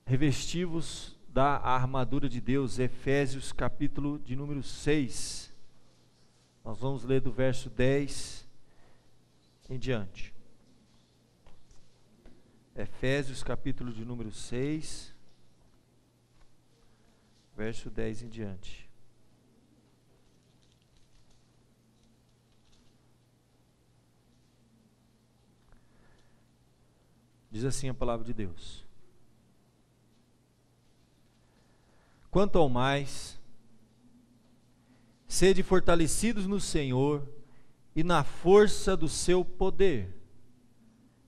Revesti-vos da armadura de Deus, Efésios capítulo de número 6. Nós vamos ler do verso 10 em diante. Efésios capítulo de número 6, verso 10 em diante. Diz assim a palavra de Deus: quanto ao mais, sede fortalecidos no Senhor e na força do seu poder,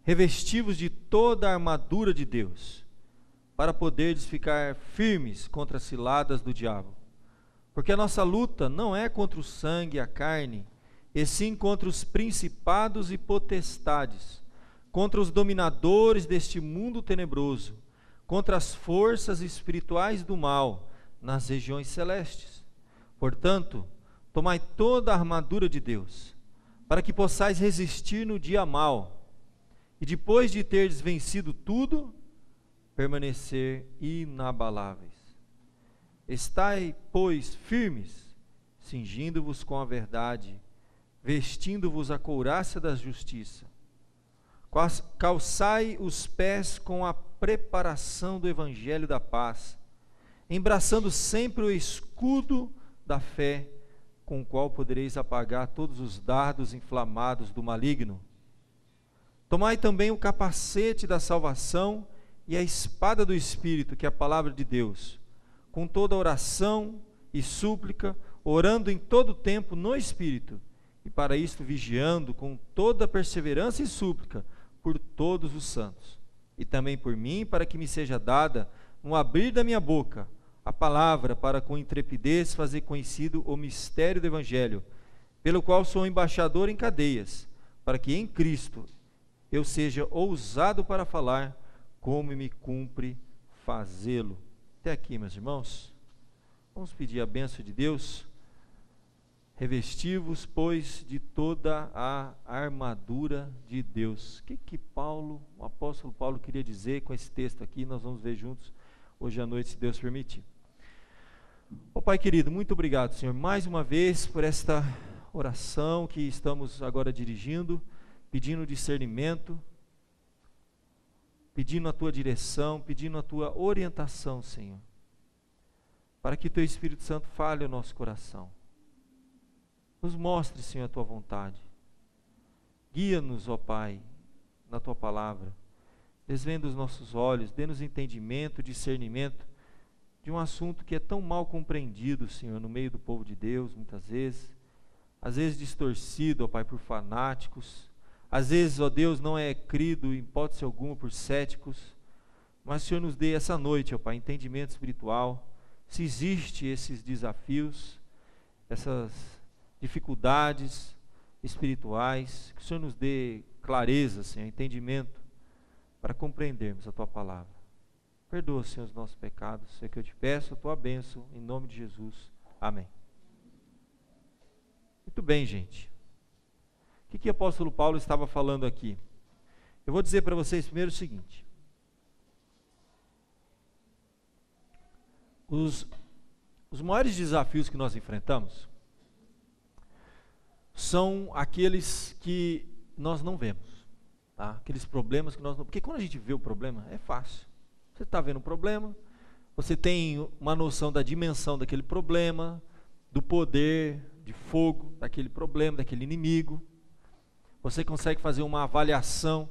revesti-vos de toda a armadura de Deus, para poderdes ficar firmes contra as ciladas do diabo. Porque a nossa luta não é contra o sangue e a carne, e sim contra os principados e potestades, contra os dominadores deste mundo tenebroso, contra as forças espirituais do mal nas regiões celestes. Portanto, tomai toda a armadura de Deus, para que possais resistir no dia mau, e depois de terdes vencido tudo, permanecer inabaláveis. Estai, pois, firmes, cingindo-vos com a verdade, vestindo-vos a couraça da justiça, calçai os pés com a preparação do evangelho da paz, embraçando sempre o escudo da fé, com o qual podereis apagar todos os dardos inflamados do maligno. Tomai também o capacete da salvação e a espada do Espírito, que é a palavra de Deus, com toda oração e súplica, orando em todo tempo no Espírito, e para isto vigiando com toda perseverança e súplica por todos os santos, e também por mim, para que me seja dada, no abrir da minha boca, a palavra para com intrepidez fazer conhecido o mistério do Evangelho, pelo qual sou embaixador em cadeias, para que em Cristo eu seja ousado para falar, como me cumpre fazê-lo. Até aqui, meus irmãos. Vamos pedir a bênção de Deus. Revesti-vos, pois, de toda a armadura de Deus. O que Paulo, o apóstolo Paulo, queria dizer com esse texto aqui? Nós vamos ver juntos hoje à noite, se Deus permitir. Ó Pai querido, muito obrigado, Senhor, mais uma vez por esta oração que estamos agora dirigindo, pedindo discernimento, pedindo a Tua direção, pedindo a Tua orientação, Senhor, para que Teu Espírito Santo fale ao nosso coração. Nos mostre, Senhor, a Tua vontade. Guia-nos, ó Pai, na Tua palavra. Desvenda os nossos olhos, dê-nos entendimento, discernimento de um assunto que é tão mal compreendido, Senhor, no meio do povo de Deus, muitas vezes. Às vezes distorcido, ó Pai, por fanáticos. Às vezes, ó Deus, não é crido em hipótese alguma por céticos. Mas o Senhor nos dê essa noite, ó Pai, entendimento espiritual. Se existem esses desafios, essas dificuldades espirituais, que o Senhor nos dê clareza, Senhor, entendimento, para compreendermos a Tua palavra. Perdoa, Senhor, os nossos pecados, é que eu te peço a Tua bênção, em nome de Jesus. Amém. Muito bem, gente. O que o apóstolo Paulo estava falando aqui? Eu vou dizer para vocês primeiro o seguinte: os maiores desafios que nós enfrentamos são aqueles que nós não vemos, tá? Aqueles problemas que nós não... Porque quando a gente vê o problema, é fácil. Você está vendo o problema, você tem uma noção da dimensão daquele problema, do poder de fogo daquele problema, daquele inimigo. Você consegue fazer uma avaliação,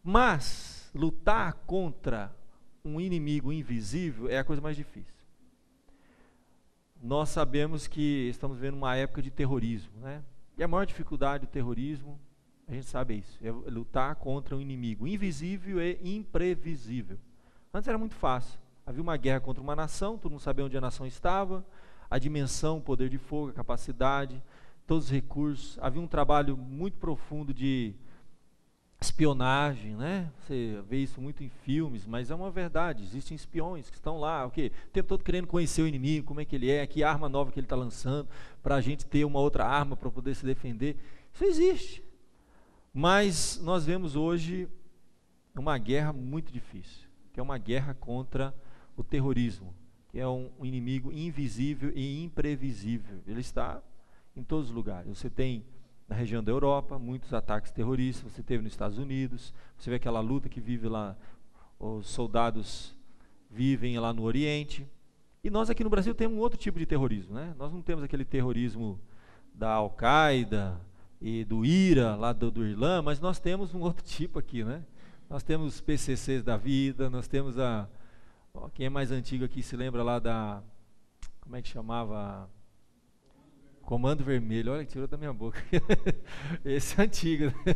mas lutar contra um inimigo invisível é a coisa mais difícil. Nós sabemos que estamos vivendo uma época de terrorismo, né? E a maior dificuldade do terrorismo, a gente sabe isso, é lutar contra um inimigo invisível e imprevisível. Antes era muito fácil, havia uma guerra contra uma nação, todo mundo sabia onde a nação estava, a dimensão, o poder de fogo, a capacidade, todos os recursos. Havia um trabalho muito profundo de espionagem, né? Você vê isso muito em filmes, mas é uma verdade. Existem espiões que estão lá, o tempo todo querendo conhecer o inimigo, como é que ele é, que arma nova que ele está lançando, para a gente ter uma outra arma para poder se defender. Isso existe. Mas nós vemos hoje uma guerra muito difícil. que é uma guerra contra o terrorismo, que é um inimigo invisível e imprevisível. Ele está em todos os lugares. Você tem na região da Europa muitos ataques terroristas, você teve nos Estados Unidos, você vê aquela luta que vive lá, os soldados vivem lá no Oriente. E nós aqui no Brasil temos um outro tipo de terrorismo, né? Nós não temos aquele terrorismo da Al-Qaeda e do IRA, lá do Irlã, mas nós temos um outro tipo aqui, né? Nós temos os PCCs da vida, nós temos quem é mais antigo aqui se lembra lá da, como é que chamava? Comando Vermelho, olha que tirou da minha boca. Esse é antigo, né?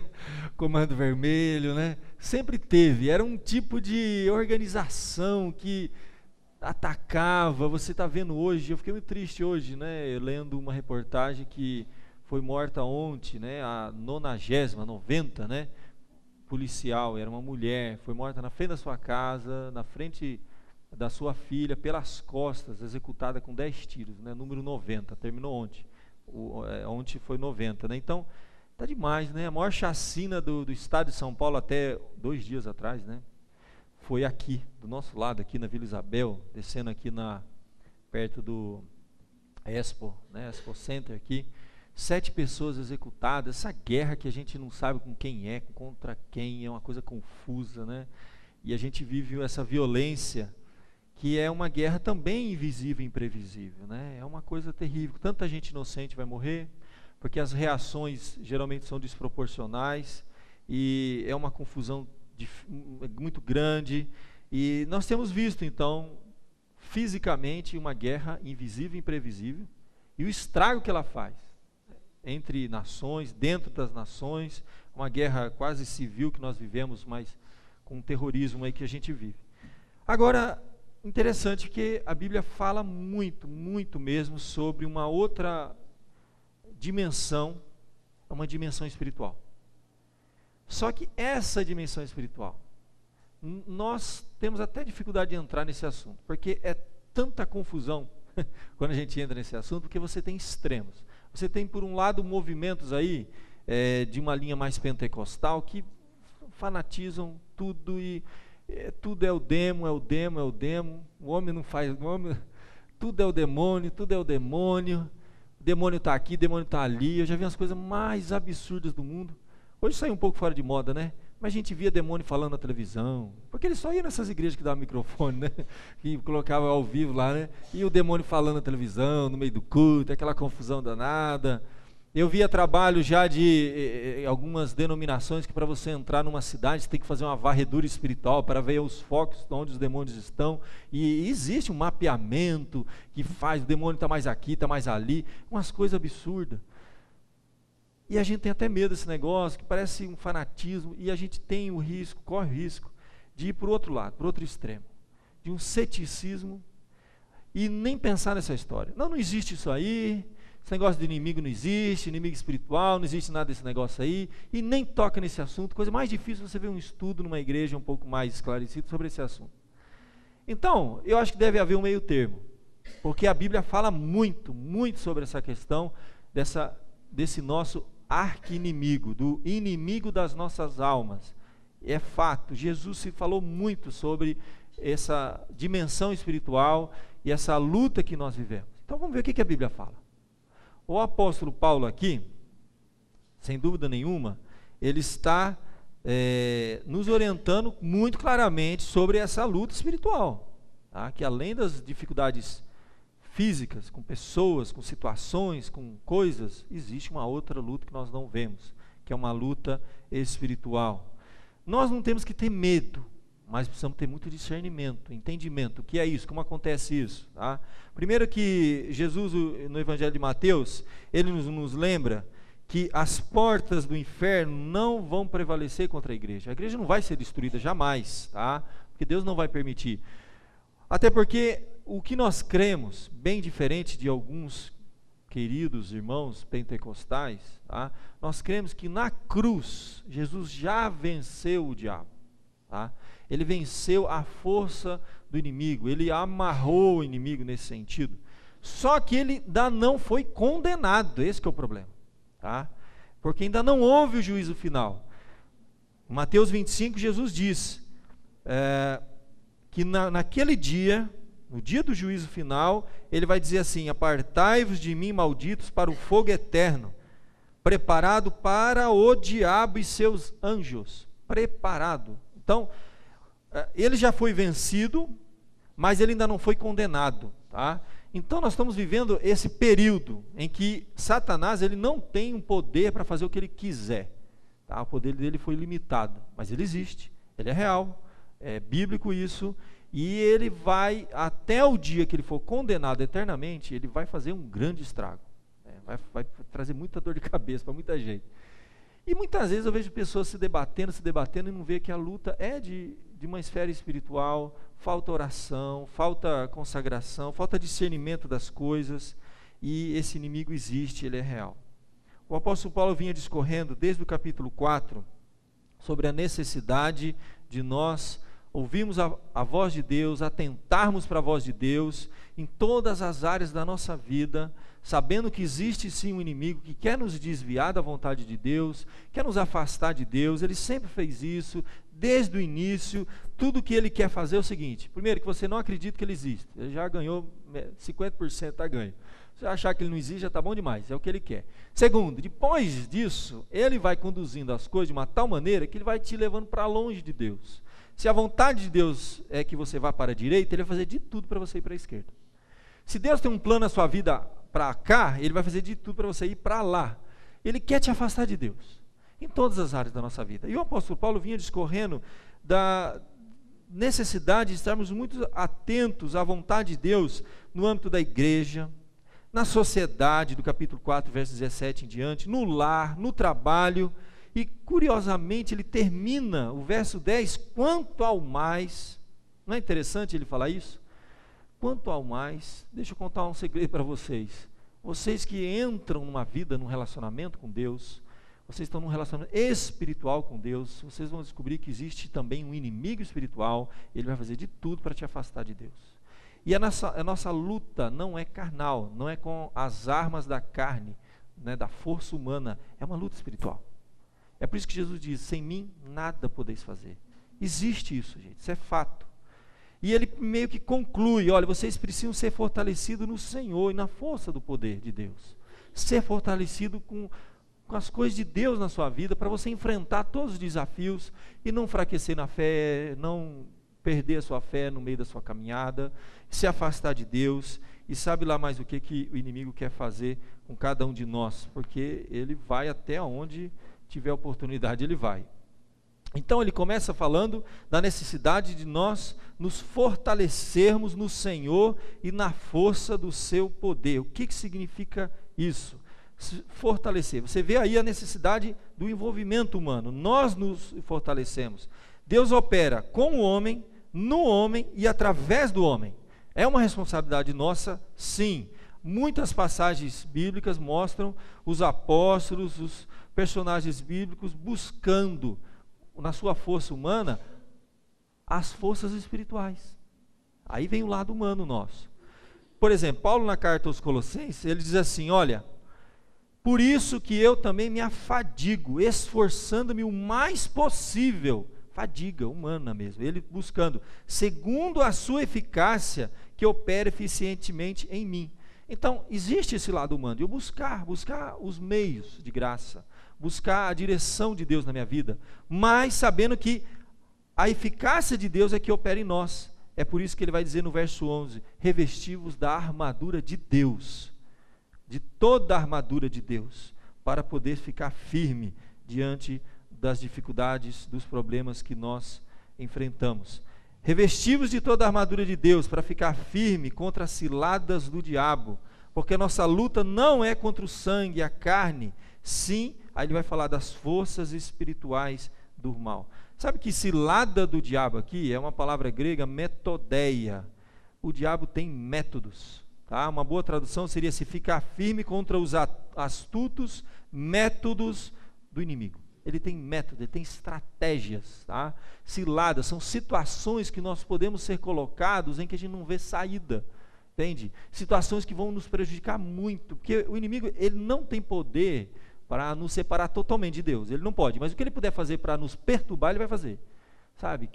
Comando Vermelho, né? Sempre teve, era um tipo de organização que atacava. Você está vendo hoje, eu fiquei muito triste hoje, né? Lendo uma reportagem que foi morta ontem, né? A 90, né? Policial, era uma mulher, foi morta na frente da sua casa, na frente da sua filha, pelas costas, executada com 10 tiros, né? Número 90, terminou ontem. Ontem foi 90, né? Então, tá demais, né? A maior chacina do estado de São Paulo até 2 dias atrás, né? Foi aqui, do nosso lado, aqui na Vila Isabel, descendo aqui perto do Expo, né? Expo Center aqui. 7 pessoas executadas. Essa guerra que a gente não sabe com quem é, contra quem, é uma coisa confusa, né? E a gente vive essa violência, que é uma guerra também invisível e imprevisível, né? É uma coisa terrível. Tanta gente inocente vai morrer, porque as reações geralmente são desproporcionais, e é uma confusão muito grande. E nós temos visto, então, fisicamente, uma guerra invisível e imprevisível, e o estrago que ela faz entre nações, dentro das nações, uma guerra quase civil que nós vivemos, mas com um terrorismo aí que a gente vive. Agora, interessante que a Bíblia fala muito, muito mesmo sobre uma outra dimensão, uma dimensão espiritual. Só que essa dimensão espiritual, nós temos até dificuldade de entrar nesse assunto, porque é tanta confusão quando a gente entra nesse assunto, porque você tem extremos. Você tem, por um lado, movimentos aí de uma linha mais pentecostal que fanatizam tudo e tudo é o demo, é o demo, é o demo. O homem não faz, tudo é o demônio, tudo é o demônio. O demônio está aqui, o demônio está ali. Eu já vi as coisas mais absurdas do mundo. Hoje saiu um pouco fora de moda, né? Mas a gente via demônio falando na televisão, porque ele só ia nessas igrejas que davam microfone, né? Que colocava ao vivo lá, né? E o demônio falando na televisão, no meio do culto, aquela confusão danada. Eu via trabalho já de algumas denominações que para você entrar numa cidade, você tem que fazer uma varredura espiritual para ver os focos onde os demônios estão. E existe um mapeamento que faz, o demônio está mais aqui, está mais ali, umas coisas absurdas. E a gente tem até medo desse negócio, que parece um fanatismo, e a gente tem o risco, corre o risco, de ir para o outro lado, para o outro extremo, de um ceticismo, e nem pensar nessa história. Não existe isso aí, esse negócio de inimigo não existe, inimigo espiritual, não existe nada desse negócio aí, e nem toca nesse assunto. Coisa mais difícil você ver um estudo numa igreja um pouco mais esclarecido sobre esse assunto. Então, eu acho que deve haver um meio termo, porque a Bíblia fala muito, muito sobre essa questão, desse nosso arqui-inimigo, do inimigo das nossas almas. É fato, Jesus se falou muito sobre essa dimensão espiritual e essa luta que nós vivemos. Então vamos ver o que a Bíblia fala. O apóstolo Paulo aqui, sem dúvida nenhuma, ele está nos orientando muito claramente sobre essa luta espiritual, tá? Que além das dificuldades físicas, com pessoas, com situações, com coisas, existe uma outra luta que nós não vemos, que é uma luta espiritual. Nós não temos que ter medo, mas precisamos ter muito discernimento, entendimento. O que é isso? Como acontece isso? Tá? Primeiro que Jesus, no Evangelho de Mateus, ele nos lembra que as portas do inferno não vão prevalecer contra a igreja. A igreja não vai ser destruída jamais, tá? Porque Deus não vai permitir. Até porque o que nós cremos, bem diferente de alguns queridos irmãos pentecostais, tá? Nós cremos que na cruz, Jesus já venceu o diabo. Tá? Ele venceu a força do inimigo, ele amarrou o inimigo nesse sentido. Só que ele ainda não foi condenado, esse que é o problema. Tá? Porque ainda não houve o juízo final. Em Mateus 25, Jesus diz... que naquele dia, no dia do juízo final, ele vai dizer assim: apartai-vos de mim, malditos, para o fogo eterno, preparado para o diabo e seus anjos. Preparado. Então, ele já foi vencido, mas ele ainda não foi condenado, tá? Então nós estamos vivendo esse período em que Satanás, ele não tem um poder para fazer o que ele quiser, tá? O poder dele foi limitado, mas ele existe, ele é real, é bíblico isso, e ele vai, até o dia que ele for condenado eternamente, ele vai fazer um grande estrago, vai trazer muita dor de cabeça para muita gente. E muitas vezes eu vejo pessoas se debatendo e não vê que a luta é de uma esfera espiritual, falta oração, falta consagração, falta discernimento das coisas, e esse inimigo existe, ele é real. O apóstolo Paulo vinha discorrendo desde o capítulo 4 sobre a necessidade de nós ouvirmos a voz de Deus, atentarmos para a voz de Deus em todas as áreas da nossa vida, sabendo que existe sim um inimigo que quer nos desviar da vontade de Deus, quer nos afastar de Deus. Ele sempre fez isso, desde o início. Tudo que ele quer fazer é o seguinte: primeiro, que você não acredita que ele existe. Ele já ganhou 50%, está ganho. Se você achar que ele não existe, já está bom demais, é o que ele quer. Segundo, depois disso, ele vai conduzindo as coisas de uma tal maneira que ele vai te levando para longe de Deus. Se a vontade de Deus é que você vá para a direita, ele vai fazer de tudo para você ir para a esquerda. Se Deus tem um plano na sua vida para cá, ele vai fazer de tudo para você ir para lá. Ele quer te afastar de Deus, em todas as áreas da nossa vida. E o apóstolo Paulo vinha discorrendo da necessidade de estarmos muito atentos à vontade de Deus no âmbito da igreja, na sociedade, do capítulo 4, verso 17 em diante, no lar, no trabalho. E curiosamente ele termina o verso 10, quanto ao mais. Não é interessante ele falar isso? Quanto ao mais, deixa eu contar um segredo para vocês. Vocês que entram numa vida, num relacionamento com Deus, vocês estão num relacionamento espiritual com Deus, vocês vão descobrir que existe também um inimigo espiritual, ele vai fazer de tudo para te afastar de Deus. E a nossa luta não é carnal, não é com as armas da carne, né, da força humana, é uma luta espiritual. É por isso que Jesus diz: sem mim nada podeis fazer. Existe isso, gente, isso é fato. E ele meio que conclui: olha, vocês precisam ser fortalecidos no Senhor e na força do poder de Deus. Ser fortalecido com as coisas de Deus na sua vida, para você enfrentar todos os desafios e não enfraquecer na fé, não perder a sua fé no meio da sua caminhada, se afastar de Deus. E sabe lá mais o que o inimigo quer fazer com cada um de nós, porque ele vai até onde tiver oportunidade, ele vai. Então ele começa falando da necessidade de nós nos fortalecermos no Senhor e na força do seu poder. O que significa isso? Fortalecer. Você vê aí a necessidade do envolvimento humano. Nós nos fortalecemos. Deus opera com o homem, no homem e através do homem. É uma responsabilidade nossa, sim. Muitas passagens bíblicas mostram os apóstolos, os personagens bíblicos buscando na sua força humana as forças espirituais. Aí vem o lado humano nosso. Por exemplo, Paulo na carta aos Colossenses, ele diz assim: olha, por isso que eu também me afadigo, esforçando-me o mais possível, fadiga humana mesmo, ele buscando, segundo a sua eficácia, que opera eficientemente em mim. Então, existe esse lado humano, de eu buscar os meios de graça, buscar a direção de Deus na minha vida, mas sabendo que a eficácia de Deus é que opera em nós. É por isso que ele vai dizer no verso 11, revesti-vos da armadura de Deus, de toda a armadura de Deus, para poder ficar firme diante das dificuldades, dos problemas que nós enfrentamos. Revesti-vos de toda a armadura de Deus, para ficar firme contra as ciladas do diabo, porque a nossa luta não é contra o sangue e a carne, sim, aí ele vai falar das forças espirituais do mal. Sabe que cilada do diabo aqui é uma palavra grega, metodeia. O diabo tem métodos, tá? Uma boa tradução seria se ficar firme contra os astutos métodos do inimigo. Ele tem método, ele tem estratégias, tá? Ciladas são situações que nós podemos ser colocados em que a gente não vê saída, entende? Situações que vão nos prejudicar muito, porque o inimigo, ele não tem poder para nos separar totalmente de Deus, ele não pode, mas o que ele puder fazer para nos perturbar, ele vai fazer. Sabe?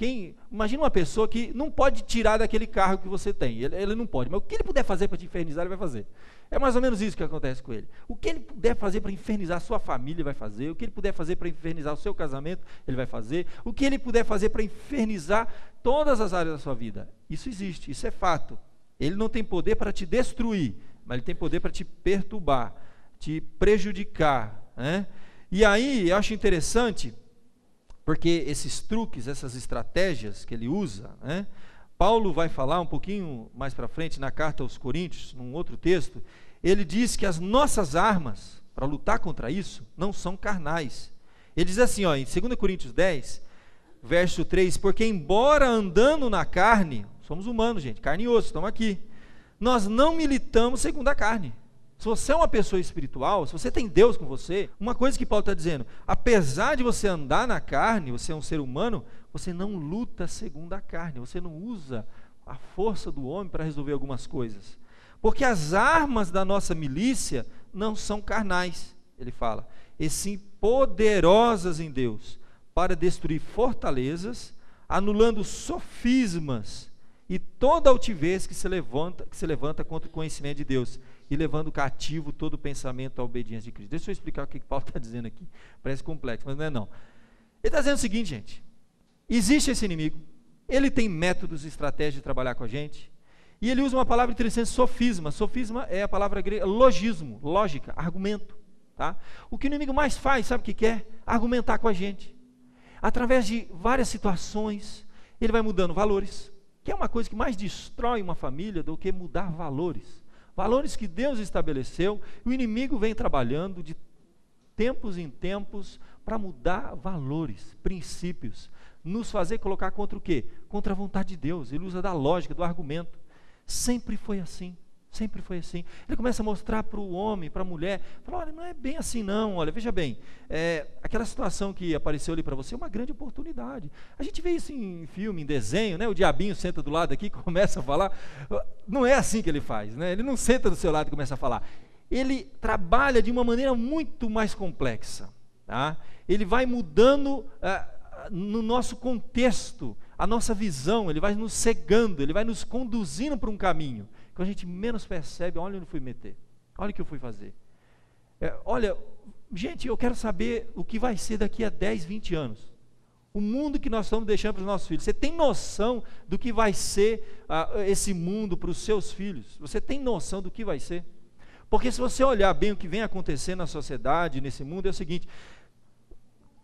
Imagina uma pessoa que não pode tirar daquele carro que você tem, ele não pode, mas o que ele puder fazer para te infernizar, ele vai fazer. É mais ou menos isso que acontece com ele. O que ele puder fazer para infernizar a sua família, ele vai fazer. O que ele puder fazer para infernizar o seu casamento, ele vai fazer. O que ele puder fazer para infernizar todas as áreas da sua vida. Isso existe, isso é fato. Ele não tem poder para te destruir, mas ele tem poder para te perturbar, te prejudicar, né? E aí, eu acho interessante, porque esses truques, essas estratégias que ele usa, né? Paulo vai falar um pouquinho mais para frente, na carta aos Coríntios, num outro texto, ele diz que as nossas armas, para lutar contra isso, não são carnais. Ele diz assim, ó, em 2 Coríntios 10, verso 3, porque embora andando na carne, somos humanos, gente, carne e osso, estamos aqui, nós não militamos segundo a carne. Se você é uma pessoa espiritual, se você tem Deus com você, uma coisa que Paulo está dizendo, apesar de você andar na carne, você é um ser humano, você não luta segundo a carne, você não usa a força do homem para resolver algumas coisas. Porque as armas da nossa milícia não são carnais, ele fala, e sim poderosas em Deus, para destruir fortalezas, anulando sofismas e toda altivez que se levanta contra o conhecimento de Deus, e levando cativo todo o pensamento à obediência de Cristo. Deixa eu explicar o que Paulo está dizendo aqui. Parece complexo, mas não é não. Ele está dizendo o seguinte, gente. Existe esse inimigo. Ele tem métodos e estratégias de trabalhar com a gente. E ele usa uma palavra interessante, sofisma. Sofisma é a palavra grega, logismo, lógica, argumento. Tá? O que o inimigo mais faz, sabe o que quer? Argumentar com a gente. Através de várias situações, ele vai mudando valores, que é uma coisa que mais destrói uma família do que mudar valores. Valores que Deus estabeleceu, o inimigo vem trabalhando de tempos em tempos para mudar valores, princípios, nos fazer colocar contra o quê? Contra a vontade de Deus. Ele usa da lógica, do argumento. Sempre foi assim, sempre foi assim. Ele começa a mostrar para o homem, para a mulher, fala, olha, não é bem assim não, olha, veja bem, aquela situação que apareceu ali para você é uma grande oportunidade. A gente vê isso em filme, em desenho, né? O diabinho senta do lado aqui e começa a falar. Não é assim que ele faz, né? Ele não senta do seu lado e começa a falar. Ele trabalha de uma maneira muito mais complexa, tá? Ele vai mudando no nosso contexto, a nossa visão, ele vai nos cegando, ele vai nos conduzindo para um caminho, que a gente menos percebe, olha onde eu fui meter, olha o que eu fui fazer. Olha, gente, eu quero saber o que vai ser daqui a 10, 20 anos. O mundo que nós estamos deixando para os nossos filhos. Você tem noção do que vai ser esse mundo para os seus filhos? Você tem noção do que vai ser? Porque se você olhar bem o que vem acontecendo na sociedade, nesse mundo, é o seguinte,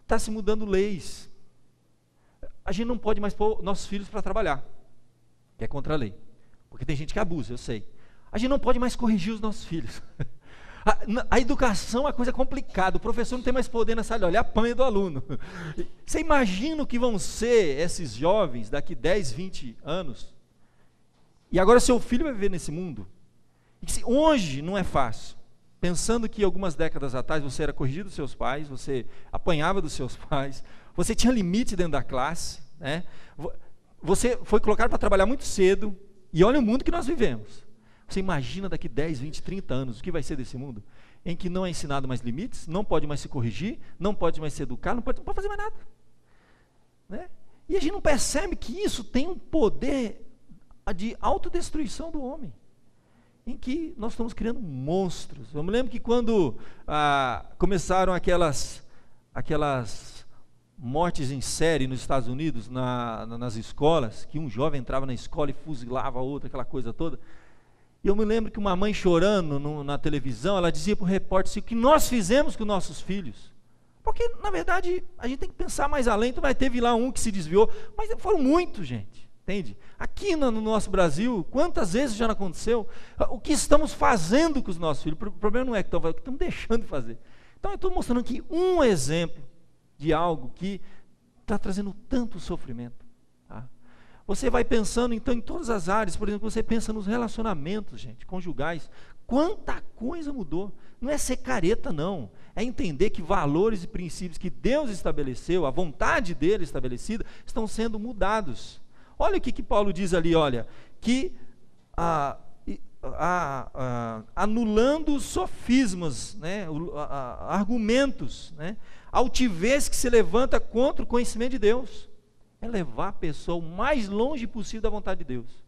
está se mudando leis. A gente não pode mais pôr nossos filhos para trabalhar, que é contra a lei, porque tem gente que abusa, eu sei. A gente não pode mais corrigir os nossos filhos. A educação é uma coisa complicada, o professor não tem mais poder nessa área, olha, apanha do aluno. Você imagina o que vão ser esses jovens daqui 10, 20 anos? E agora seu filho vai viver nesse mundo? E hoje não é fácil. Pensando que algumas décadas atrás você era corrigido dos seus pais, você apanhava dos seus pais, você tinha limite dentro da classe, né? Você foi colocado para trabalhar muito cedo, e olha o mundo que nós vivemos. Você imagina daqui 10, 20, 30 anos, o que vai ser desse mundo? Em que não é ensinado mais limites, não pode mais se corrigir, não pode mais se educar, não pode fazer mais nada, né? E a gente não percebe que isso tem um poder de autodestruição do homem, em que nós estamos criando monstros. Eu me lembro que quando começaram aquelas mortes em série nos Estados Unidos, nas escolas, que um jovem entrava na escola e fuzilava a outra, aquela coisa toda, e eu me lembro que uma mãe chorando na televisão, ela dizia para o repórter assim, o que nós fizemos com nossos filhos, porque na verdade a gente tem que pensar mais além. Então teve lá um que se desviou, mas foram muitos, gente, entende? Aqui no nosso Brasil, quantas vezes já não aconteceu? O que estamos fazendo com os nossos filhos? O problema não é que estamos deixando de fazer. Então eu estou mostrando aqui um exemplo de algo que está trazendo tanto sofrimento. Tá? Você vai pensando então em todas as áreas, por exemplo, você pensa nos relacionamentos, gente, conjugais, quanta coisa mudou. Não é ser careta não, é entender que valores e princípios que Deus estabeleceu, a vontade dele estabelecida, estão sendo mudados. Olha o que Paulo diz ali, olha, que anulando sofismas, né, argumentos, né, altivez que se levanta contra o conhecimento de Deus. é levar a pessoa o mais longe possível da vontade de Deus.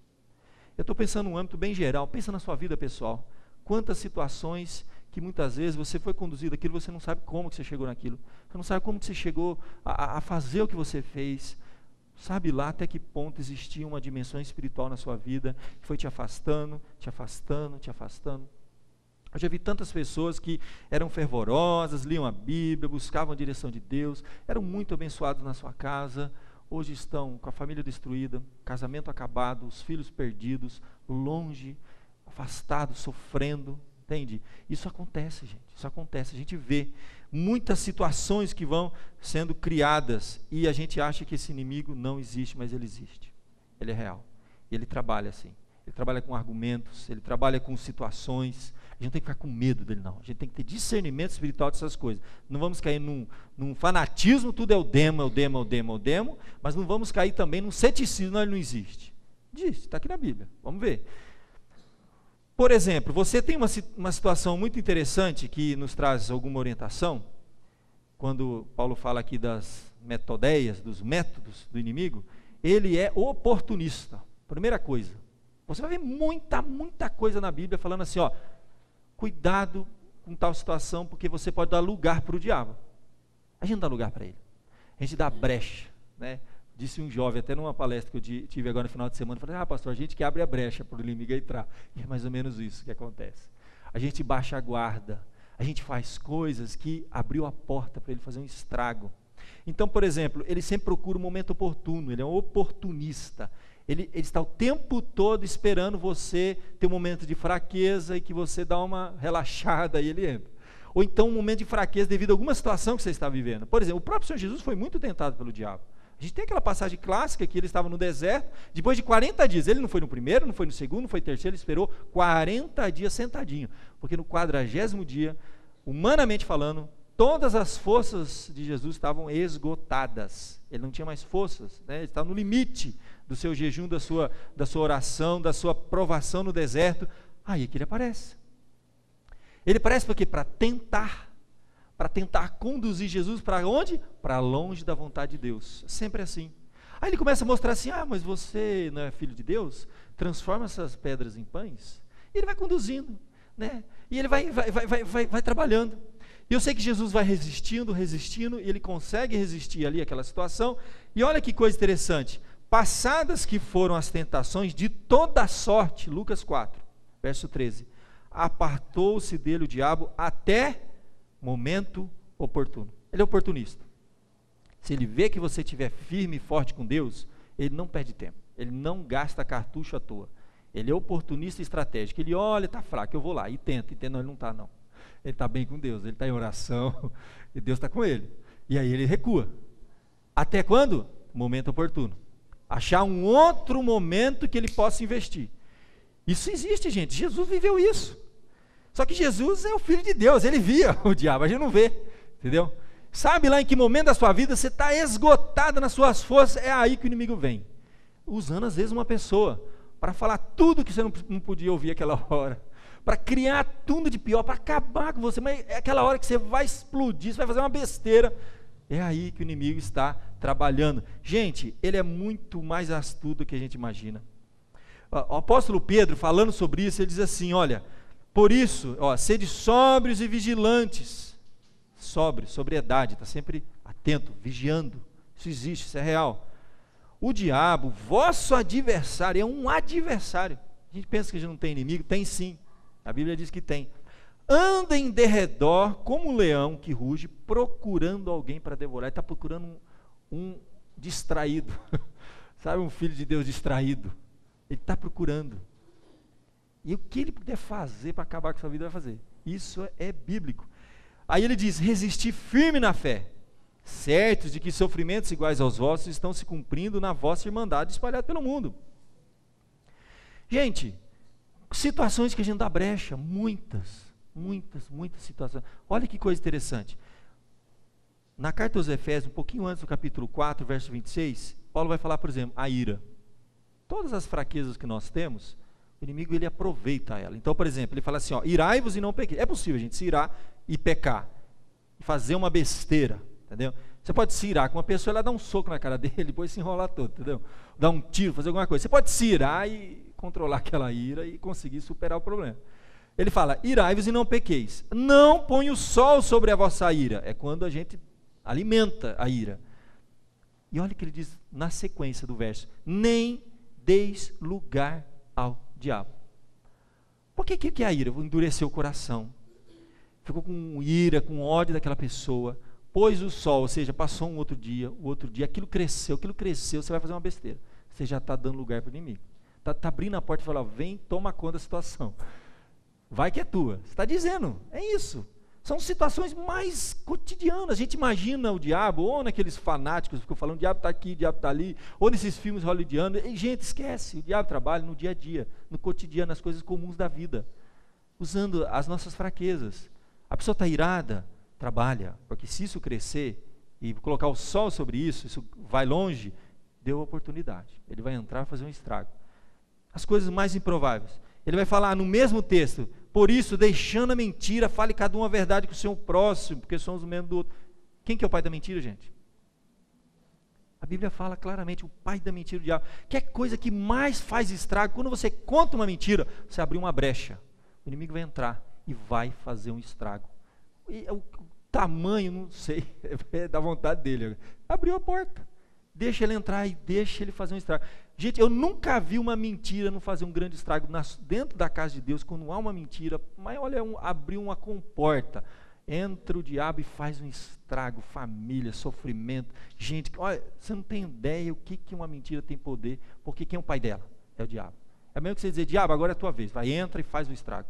Eu estou pensando num âmbito bem geral, pensa na sua vida pessoal. Quantas situações que muitas vezes você foi conduzido àquilo, você não sabe como que você chegou naquilo. Você não sabe como que você chegou a fazer o que você fez. Sabe lá até que ponto existia uma dimensão espiritual na sua vida, que foi te afastando, te afastando, te afastando. Eu já vi tantas pessoas que eram fervorosas, liam a Bíblia, buscavam a direção de Deus, eram muito abençoados na sua casa, hoje estão com a família destruída, casamento acabado, os filhos perdidos, longe, afastados, sofrendo, entende? Isso acontece, gente, isso acontece, a gente vê muitas situações que vão sendo criadas e a gente acha que esse inimigo não existe, mas ele existe, ele é real, e ele trabalha assim, ele trabalha com argumentos, ele trabalha com situações. A gente não tem que ficar com medo dele, não. A gente tem que ter discernimento espiritual dessas coisas. Não vamos cair num fanatismo, tudo é o demo, é o demo, é o demo, é o demo, mas não vamos cair também num ceticismo, não, ele não existe. Diz, está aqui na Bíblia, vamos ver. Por exemplo, você tem uma situação muito interessante que nos traz alguma orientação, quando Paulo fala aqui das metodeias, dos métodos do inimigo, ele é oportunista. Primeira coisa, você vai ver muita coisa na Bíblia falando assim, ó, cuidado com tal situação, porque você pode dar lugar para o diabo. A gente não dá lugar para ele, a gente dá brecha, né? Disse um jovem, até numa palestra que eu tive agora no final de semana, falei, pastor, a gente que abre a brecha para o inimigo entrar, e é mais ou menos isso que acontece. A gente baixa a guarda, a gente faz coisas que abriu a porta para ele fazer um estrago. Então, por exemplo, ele sempre procura um momento oportuno, ele é um oportunista. Ele está o tempo todo esperando você ter um momento de fraqueza e que você dá uma relaxada e ele entra. Ou então um momento de fraqueza devido a alguma situação que você está vivendo. Por exemplo, o próprio Senhor Jesus foi muito tentado pelo diabo. A gente tem aquela passagem clássica que ele estava no deserto, depois de 40 dias, ele não foi no primeiro, não foi no segundo, não foi no terceiro, ele esperou 40 dias sentadinho, porque no 40º dia, humanamente falando, todas as forças de Jesus estavam esgotadas, ele não tinha mais forças, né? Ele estava no limite do seu jejum, da sua oração, da sua provação no deserto. Aí que ele aparece. Ele aparece para quê? Para tentar conduzir Jesus para onde? Para longe da vontade de Deus, sempre assim. Aí ele começa a mostrar assim, mas você não é filho de Deus? Transforma essas pedras em pães. E ele vai conduzindo, né? E ele vai trabalhando. E eu sei que Jesus vai resistindo, e ele consegue resistir ali àquela situação. E olha que coisa interessante, passadas que foram as tentações de toda sorte, Lucas 4, verso 13, apartou-se dele o diabo até momento oportuno. Ele é oportunista. Se ele vê que você estiver firme e forte com Deus, ele não perde tempo, ele não gasta cartucho à toa, ele é oportunista e estratégico, ele olha, está fraco, eu vou lá, e tenta, não, ele não está não, ele está bem com Deus, ele está em oração, e Deus está com ele, e aí ele recua, até quando? Momento oportuno, achar um outro momento que ele possa investir. Isso existe, gente, Jesus viveu isso, só que Jesus é o Filho de Deus, ele via o diabo, a gente não vê, entendeu? Sabe lá em que momento da sua vida você está esgotado nas suas forças, é aí que o inimigo vem, usando às vezes uma pessoa, para falar tudo que você não podia ouvir aquela hora, para criar tudo de pior, para acabar com você, mas é aquela hora que você vai explodir, você vai fazer uma besteira, é aí que o inimigo está trabalhando. Gente, ele é muito mais astuto do que a gente imagina. O apóstolo Pedro, falando sobre isso, ele diz assim, olha, por isso, sede sóbrios e vigilantes, sóbrio, sobriedade, está sempre atento, vigiando, isso existe, isso é real. O diabo, vosso adversário, é um adversário, a gente pensa que a gente não tem inimigo, tem sim, a Bíblia diz que tem, anda em derredor como um leão que ruge, procurando alguém para devorar, ele está procurando um distraído, sabe, um filho de Deus distraído, ele está procurando, e o que ele puder fazer para acabar com a sua vida, vai fazer, isso é bíblico. Aí ele diz, resistir firme na fé, certos de que sofrimentos iguais aos vossos estão se cumprindo na vossa irmandade espalhada pelo mundo. Gente, situações que a gente dá brecha, muitas situações. Olha que coisa interessante. Na carta aos Efésios, um pouquinho antes do capítulo 4, verso 26, Paulo vai falar, por exemplo, a ira. Todas as fraquezas que nós temos, o inimigo ele aproveita ela. Então, por exemplo, ele fala assim, irai-vos e não pequeis. É possível a gente se irar e pecar, e fazer uma besteira, entendeu? Você pode se irar com uma pessoa, ela dá um soco na cara dele, depois se enrolar todo, entendeu? Dar um tiro, fazer alguma coisa. Você pode se irar e controlar aquela ira e conseguir superar o problema. Ele fala, irai-vos e não pequeis. Não põe o sol sobre a vossa ira. É quando a gente alimenta a ira. E olha o que ele diz na sequência do verso. Nem deis lugar ao diabo. Por que é a ira? Endureceu o coração. Ficou com ira, com ódio daquela pessoa. Pôs o sol, ou seja, passou o outro dia, aquilo cresceu, você vai fazer uma besteira. Você já está dando lugar para o inimigo. Está abrindo a porta e falando, vem, toma conta da situação. Vai que é tua. Você está dizendo, é isso. São situações mais cotidianas. A gente imagina o diabo, ou naqueles fanáticos que ficam falando, o diabo está aqui, o diabo está ali, ou nesses filmes hollywoodianos. E, gente, esquece, o diabo trabalha no dia a dia, no cotidiano, nas coisas comuns da vida, usando as nossas fraquezas. A pessoa está irada, trabalha, porque se isso crescer e colocar o sol sobre isso, isso vai longe, deu oportunidade. Ele vai entrar e fazer um estrago. As coisas mais improváveis. Ele vai falar no mesmo texto, por isso, deixando a mentira, fale cada um a verdade com o seu próximo, porque somos o mesmo do outro. Quem que é o pai da mentira, gente? A Bíblia fala claramente, o pai da mentira, o diabo. Que é coisa que mais faz estrago, quando você conta uma mentira, você abriu uma brecha, o inimigo vai entrar e vai fazer um estrago. E o tamanho, não sei, é da vontade dele. Abriu a porta, deixa ele entrar e deixa ele fazer um estrago. Gente, eu nunca vi uma mentira não fazer um grande estrago dentro da casa de Deus, quando há uma mentira, mas olha, abriu uma comporta, entra o diabo e faz um estrago, família, sofrimento. Gente, olha, você não tem ideia o que uma mentira tem poder, porque quem é o pai dela? É o diabo. É mesmo que você dizer, diabo, agora é a tua vez, vai, entra e faz o estrago.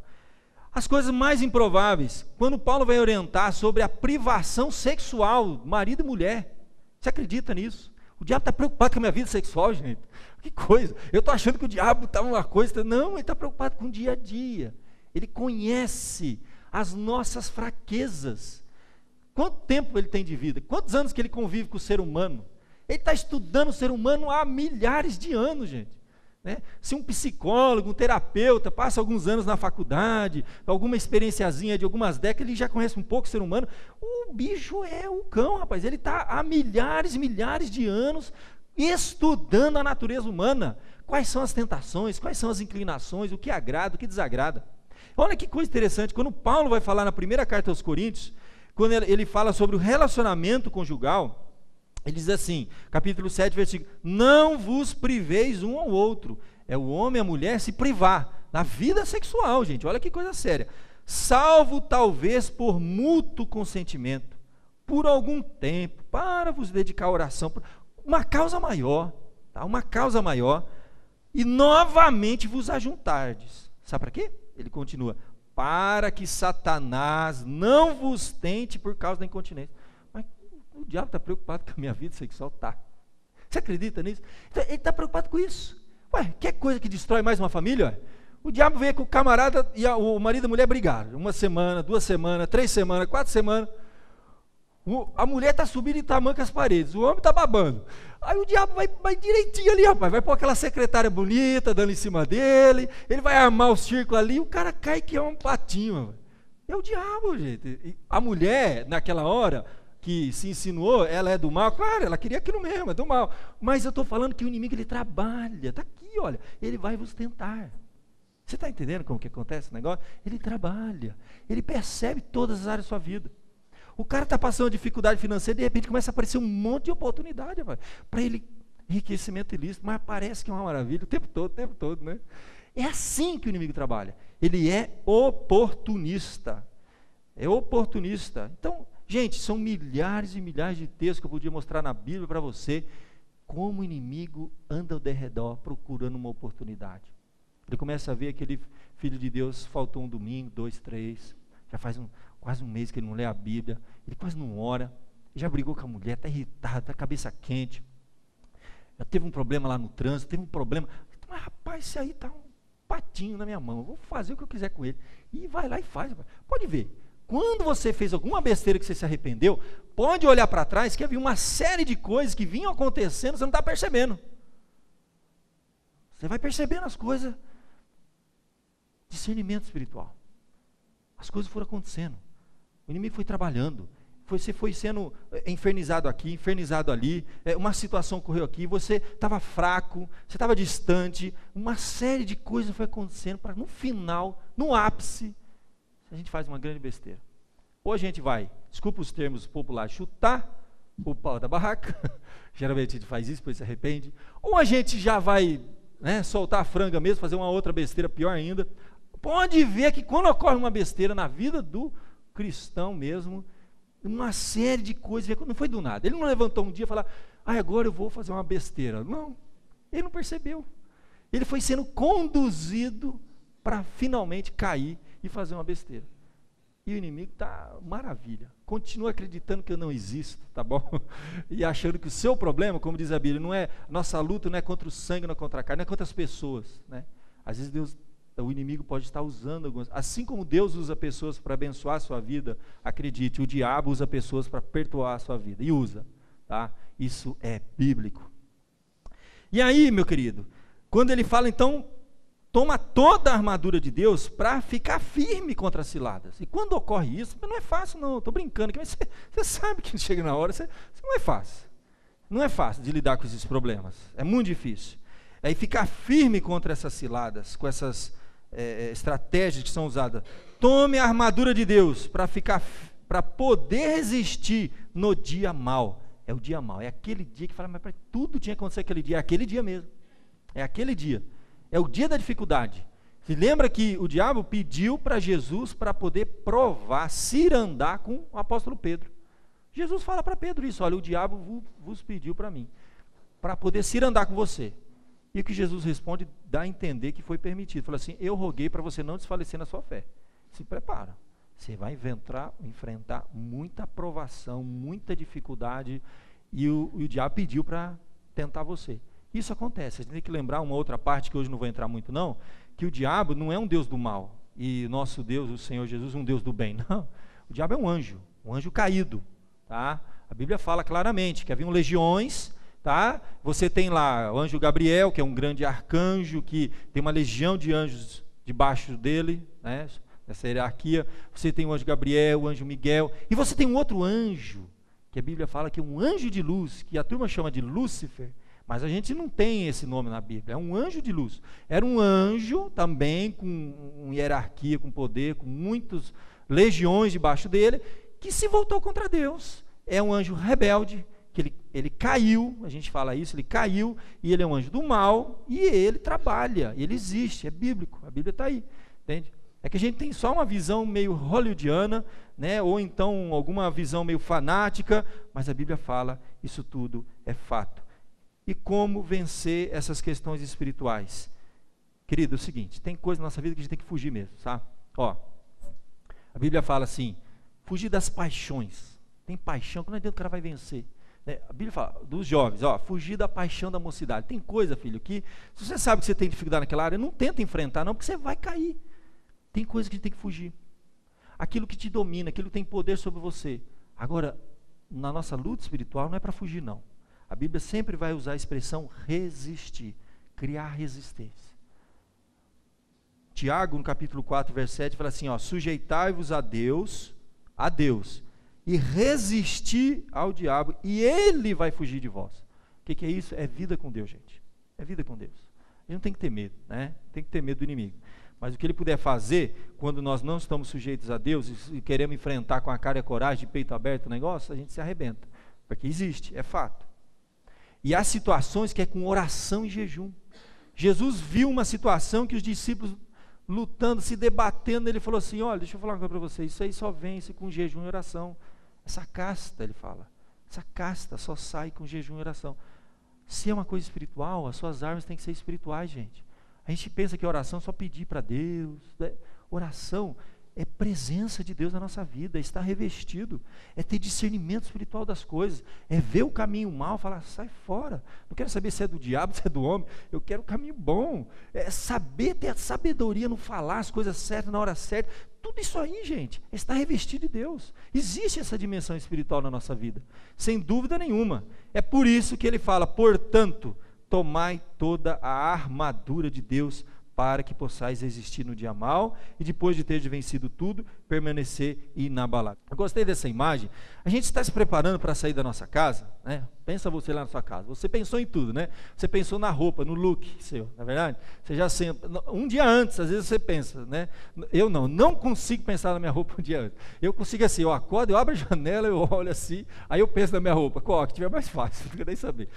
As coisas mais improváveis, quando Paulo vai orientar sobre a privação sexual, marido e mulher, você acredita nisso? O diabo está preocupado com a minha vida sexual, gente. Que coisa. Eu estou achando que o diabo está uma coisa. Não, ele está preocupado com o dia a dia. Ele conhece as nossas fraquezas. Quanto tempo ele tem de vida? Quantos anos que ele convive com o ser humano? Ele está estudando o ser humano há milhares de anos, gente. Né? Se um psicólogo, um terapeuta, passa alguns anos na faculdade, alguma experienciazinha de algumas décadas, ele já conhece um pouco o ser humano. O bicho é o cão, rapaz. Ele está há milhares e milhares de anos estudando a natureza humana. Quais são as tentações, quais são as inclinações, o que agrada, o que desagrada. Olha que coisa interessante, quando Paulo vai falar na primeira carta aos Coríntios, quando ele fala sobre o relacionamento conjugal, ele diz assim, capítulo 7, versículo, não vos priveis um ao outro. É o homem e a mulher se privar na vida sexual, gente, olha que coisa séria. Salvo talvez por mútuo consentimento, por algum tempo, para vos dedicar à oração, uma causa maior, tá? Uma causa maior, e novamente vos ajuntardes. Sabe para quê? Ele continua, para que Satanás não vos tente por causa da incontinência. O diabo está preocupado com a minha vida sexual? Tá. Você acredita nisso? Ele está preocupado com isso. Ué, quer coisa que destrói mais uma família? Ué? O diabo vê que o camarada e o marido e a mulher brigaram. 1 semana, 2 semanas, 3 semanas, 4 semanas. A mulher está subindo em tamanho com as paredes. O homem está babando. Aí o diabo vai direitinho ali, rapaz. Vai pôr aquela secretária bonita, dando em cima dele. Ele vai armar o círculo ali. O cara cai que é um patinho. É o diabo, gente. E a mulher, naquela hora que se insinuou, ela é do mal, claro, ela queria aquilo mesmo, é do mal, mas eu estou falando que o inimigo, ele trabalha, está aqui, olha, ele vai vos tentar. Você está entendendo como que acontece esse negócio? Ele trabalha, ele percebe todas as áreas da sua vida. O cara está passando dificuldade financeira, de repente começa a aparecer um monte de oportunidade para ele, enriquecimento ilícito, mas parece que é uma maravilha, o tempo todo, né? É assim que o inimigo trabalha, ele é oportunista, então, gente, são milhares e milhares de textos que eu podia mostrar na Bíblia para você, como o inimigo anda ao derredor procurando uma oportunidade. Ele começa a ver aquele filho de Deus, faltou um domingo, 2, 3, já faz quase um mês que ele não lê a Bíblia, ele quase não ora, já brigou com a mulher, está irritado, está cabeça quente, já teve um problema lá no trânsito, teve um problema, mas rapaz, esse aí está um patinho na minha mão, eu vou fazer o que eu quiser com ele, e vai lá e faz, rapaz. Pode ver. Quando você fez alguma besteira que você se arrependeu, pode olhar para trás que havia uma série de coisas que vinham acontecendo, você não está percebendo. Você vai percebendo as coisas. Discernimento espiritual. As coisas foram acontecendo. O inimigo foi trabalhando. você foi sendo infernizado aqui, infernizado ali, uma situação ocorreu aqui, você estava fraco, você estava distante, uma série de coisas foi acontecendo para no final, no ápice, a gente faz uma grande besteira. Ou a gente vai, desculpa os termos populares, chutar o pau da barraca, geralmente a gente faz isso, depois se arrepende, ou a gente já vai, né, soltar a franga mesmo, fazer uma outra besteira pior ainda. Pode ver que quando ocorre uma besteira na vida do cristão mesmo, uma série de coisas, não foi do nada, ele não levantou um dia e falou, agora eu vou fazer uma besteira, não, ele não percebeu, ele foi sendo conduzido para finalmente cair e fazer uma besteira, e o inimigo está maravilha, continua acreditando que eu não existo, tá bom, e achando que o seu problema, como diz a Bíblia, não é, nossa luta não é contra o sangue, não é contra a carne, não é contra as pessoas, né? Às vezes o inimigo pode estar usando algumas, assim como Deus usa pessoas para abençoar a sua vida, acredite, o diabo usa pessoas para perturbar a sua vida, e usa, tá? Isso é bíblico. E aí, meu querido, quando ele fala então, toma toda a armadura de Deus para ficar firme contra as ciladas, e quando ocorre isso, não é fácil não, estou brincando, mas você sabe que chega na hora, não é fácil de lidar com esses problemas, é muito difícil, aí ficar firme contra essas ciladas, com essas estratégias que são usadas. Tome a armadura de Deus para poder resistir no dia mau. É o dia mau, é aquele dia que fala, mas tudo tinha que acontecer aquele dia, é aquele dia mesmo, é aquele dia, é o dia da dificuldade. Se lembra que o diabo pediu para Jesus para poder provar, cirandar com o apóstolo Pedro. Jesus fala para Pedro isso, olha, o diabo vos pediu para mim, para poder cirandar com você. E o que Jesus responde dá a entender que foi permitido. Fala assim, eu roguei para você não desfalecer na sua fé. Se prepara. Você vai enfrentar muita provação, muita dificuldade, e o diabo pediu para tentar você. Isso acontece. A gente tem que lembrar uma outra parte, que hoje não vou entrar muito não, que o diabo não é um Deus do mal, e nosso Deus, o Senhor Jesus, um Deus do bem. Não. O diabo é um anjo caído. Tá? A Bíblia fala claramente que haviam legiões. Tá? Você tem lá o anjo Gabriel, que é um grande arcanjo, que tem uma legião de anjos debaixo dele, né? Nessa hierarquia. Você tem o anjo Gabriel, o anjo Miguel, e você tem um outro anjo, que a Bíblia fala que é um anjo de luz, que a turma chama de Lúcifer, mas a gente não tem esse nome na Bíblia, é um anjo de luz. Era um anjo também com hierarquia, com poder, com muitas legiões debaixo dele, que se voltou contra Deus. É um anjo rebelde, que ele caiu, a gente fala isso, ele caiu, e ele é um anjo do mal, e ele trabalha, ele existe, é bíblico, a Bíblia está aí, entende? É que a gente tem só uma visão meio hollywoodiana, né, ou então alguma visão meio fanática, mas a Bíblia fala, isso tudo é fato. E como vencer essas questões espirituais? Querido, é o seguinte, tem coisa na nossa vida que a gente tem que fugir mesmo, sabe? Ó, a Bíblia fala assim, fugir das paixões, tem paixão, que não adianta o cara vai vencer. A Bíblia fala dos jovens, fugir da paixão da mocidade. Tem coisa, filho, que se você sabe que você tem dificuldade naquela área, não tenta enfrentar não, porque você vai cair. Tem coisa que a gente tem que fugir. Aquilo que te domina, aquilo que tem poder sobre você. Agora, na nossa luta espiritual não é para fugir não. A Bíblia sempre vai usar a expressão resistir, criar resistência. Tiago, no capítulo 4, verso 7, fala assim, sujeitai-vos a Deus, e resistir ao diabo, e ele vai fugir de vós. O que é isso? É vida com Deus, gente. É vida com Deus. A gente não tem que ter medo, né? Tem que ter medo do inimigo. Mas o que ele puder fazer, quando nós não estamos sujeitos a Deus, e queremos enfrentar com a cara e a coragem, de peito aberto o negócio, a gente se arrebenta. Porque existe, é fato. E há situações que é com oração e jejum. Jesus viu uma situação que os discípulos lutando, se debatendo, ele falou assim, olha, deixa eu falar uma coisa para vocês, isso aí só vence com jejum e oração. Essa casta, ele fala, essa casta só sai com jejum e oração. Se é uma coisa espiritual, as suas armas têm que ser espirituais, gente. A gente pensa que oração é só pedir para Deus, né? Oração é presença de Deus na nossa vida, é estar revestido, é ter discernimento espiritual das coisas, é ver o caminho mal, falar, sai fora, não quero saber se é do diabo, se é do homem, eu quero o caminho bom, é saber ter a sabedoria no falar as coisas certas na hora certa, tudo isso aí, gente, é estar revestido de Deus. Existe essa dimensão espiritual na nossa vida, sem dúvida nenhuma. É por isso que ele fala, portanto, tomai toda a armadura de Deus para que possais resistir no dia mau e depois de ter vencido tudo, permanecer inabalável. Eu gostei dessa imagem. A gente está se preparando para sair da nossa casa, né? Pensa você lá na sua casa. Você pensou em tudo, né? Você pensou na roupa, no look seu, não é verdade? Você já senta, um dia antes, às vezes você pensa, né? Eu não consigo pensar na minha roupa um dia antes. Eu consigo assim, eu acordo, eu abro a janela, eu olho assim, aí eu penso na minha roupa. Qual que tiver mais fácil, não fica nem saber.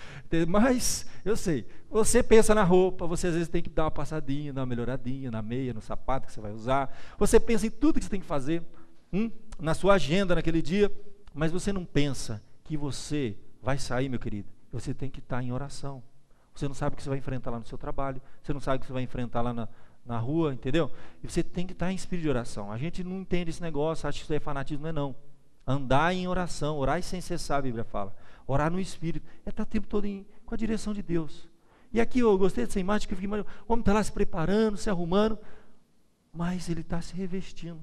Mas, eu sei, você pensa na roupa, você às vezes tem que dar uma passadinha, dar uma melhoradinha, na meia, no sapato que você vai usar. Você pensa em tudo que você tem que fazer, na sua agenda naquele dia, mas você não pensa que você vai sair, meu querido, você tem que estar em oração. Você não sabe o que você vai enfrentar lá no seu trabalho, você não sabe o que você vai enfrentar lá na rua, entendeu? E você tem que estar em espírito de oração. A gente não entende esse negócio, acha que isso é fanatismo, não. Andar em oração, orar sem cessar, a Bíblia fala. Orar no Espírito, é estar o tempo todo com a direção de Deus. E aqui eu gostei dessa imagem, que eu fiquei imaginando, o homem está lá se preparando, se arrumando, mas ele está se revestindo.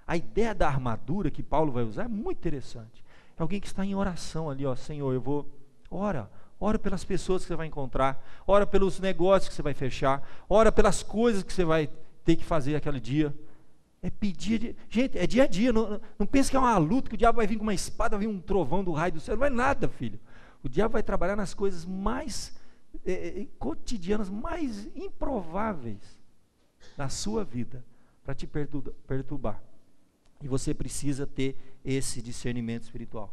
A ideia da armadura que Paulo vai usar é muito interessante. É alguém que está em oração ali, ó, Senhor, eu vou, ora pelas pessoas que você vai encontrar, ora pelos negócios que você vai fechar, ora pelas coisas que você vai ter que fazer aquele dia. É pedir, gente, é dia a dia, não pense que é uma luta, que o diabo vai vir com uma espada, vai vir um trovão do raio do céu, não é nada, filho. O diabo vai trabalhar nas coisas mais cotidianas, mais improváveis na sua vida, para te perturbar. E você precisa ter esse discernimento espiritual.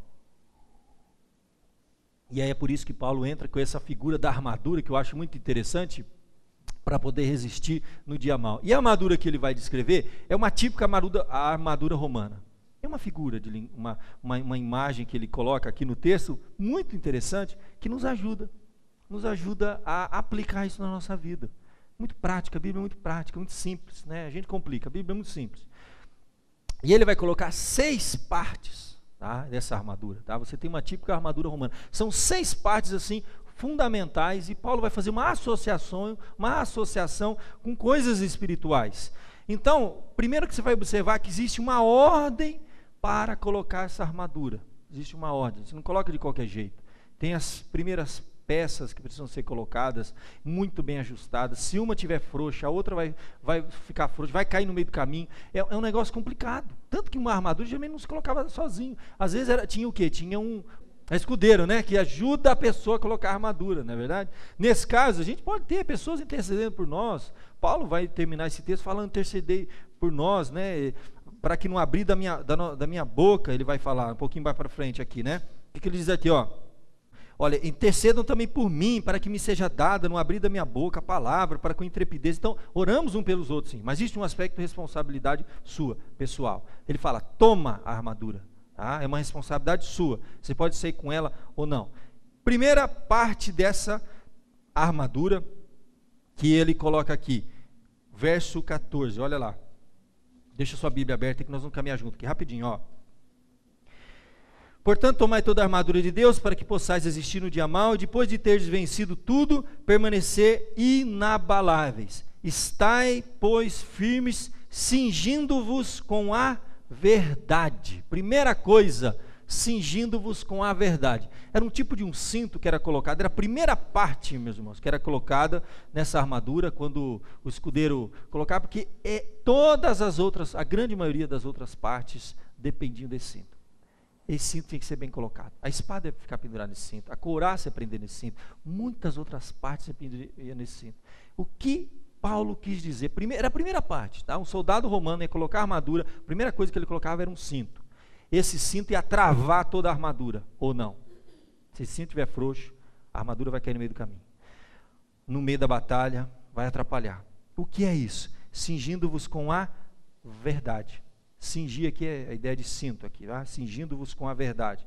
E aí é por isso que Paulo entra com essa figura da armadura, que eu acho muito interessante, para poder resistir no dia mau. E a armadura que ele vai descrever é uma típica armadura romana. É uma figura, uma imagem que ele coloca aqui no texto, muito interessante, que nos ajuda a aplicar isso na nossa vida. Muito prática, a Bíblia é muito prática, muito simples, né? A gente complica, a Bíblia é muito simples. E ele vai colocar 6 partes, tá, dessa armadura. Tá? Você tem uma típica armadura romana. São 6 partes assim fundamentais, e Paulo vai fazer uma associação com coisas espirituais. Então, primeiro que você vai observar que existe uma ordem para colocar essa armadura. Existe uma ordem, você não coloca de qualquer jeito. Tem as primeiras peças que precisam ser colocadas, muito bem ajustadas. Se uma tiver frouxa, a outra vai ficar frouxa, vai cair no meio do caminho. É um negócio complicado. Tanto que uma armadura geralmente não se colocava sozinho. Às vezes tinha o quê? Tinha um escudeiro, né? Que ajuda a pessoa a colocar a armadura, não é verdade? Nesse caso, a gente pode ter pessoas intercedendo por nós. Paulo vai terminar esse texto falando interceder por nós, né? Para que no abrir da minha boca, ele vai falar um pouquinho mais para frente aqui, né? O que ele diz aqui, ó? Olha, intercedam também por mim, para que me seja dada no abrir da minha boca a palavra, para com intrepidez. Então, oramos um pelos outros, sim, mas existe um aspecto de responsabilidade sua, pessoal. Ele fala, toma a armadura, tá? É uma responsabilidade sua, você pode sair com ela ou não. Primeira parte dessa armadura, que ele coloca aqui, verso 14, olha lá. Deixa sua Bíblia aberta, que nós vamos caminhar junto aqui, rapidinho, ó. Portanto, tomai toda a armadura de Deus, para que possais resistir no dia mau, e depois de teres vencido tudo, permanecer inabaláveis. Estai, pois, firmes, cingindo-vos com a verdade. Primeira coisa, cingindo-vos com a verdade. Era um tipo de um cinto que era colocado, era a primeira parte, meus irmãos, que era colocada nessa armadura, quando o escudeiro colocava, porque todas as outras, a grande maioria das outras partes, dependiam desse cinto. Esse cinto tem que ser bem colocado. A espada é ficar pendurada nesse cinto, a couraça é prender nesse cinto, muitas outras partes é prender nesse cinto. O que Paulo quis dizer? Era a primeira parte, tá? Um soldado romano ia colocar a armadura, a primeira coisa que ele colocava era um cinto. Esse cinto ia travar toda a armadura, ou não. Se esse cinto estiver frouxo, a armadura vai cair no meio do caminho. No meio da batalha, vai atrapalhar. O que é isso? Cingindo-vos com a verdade. Cingir aqui é a ideia de cinto aqui, tá? Cingindo-vos com a verdade.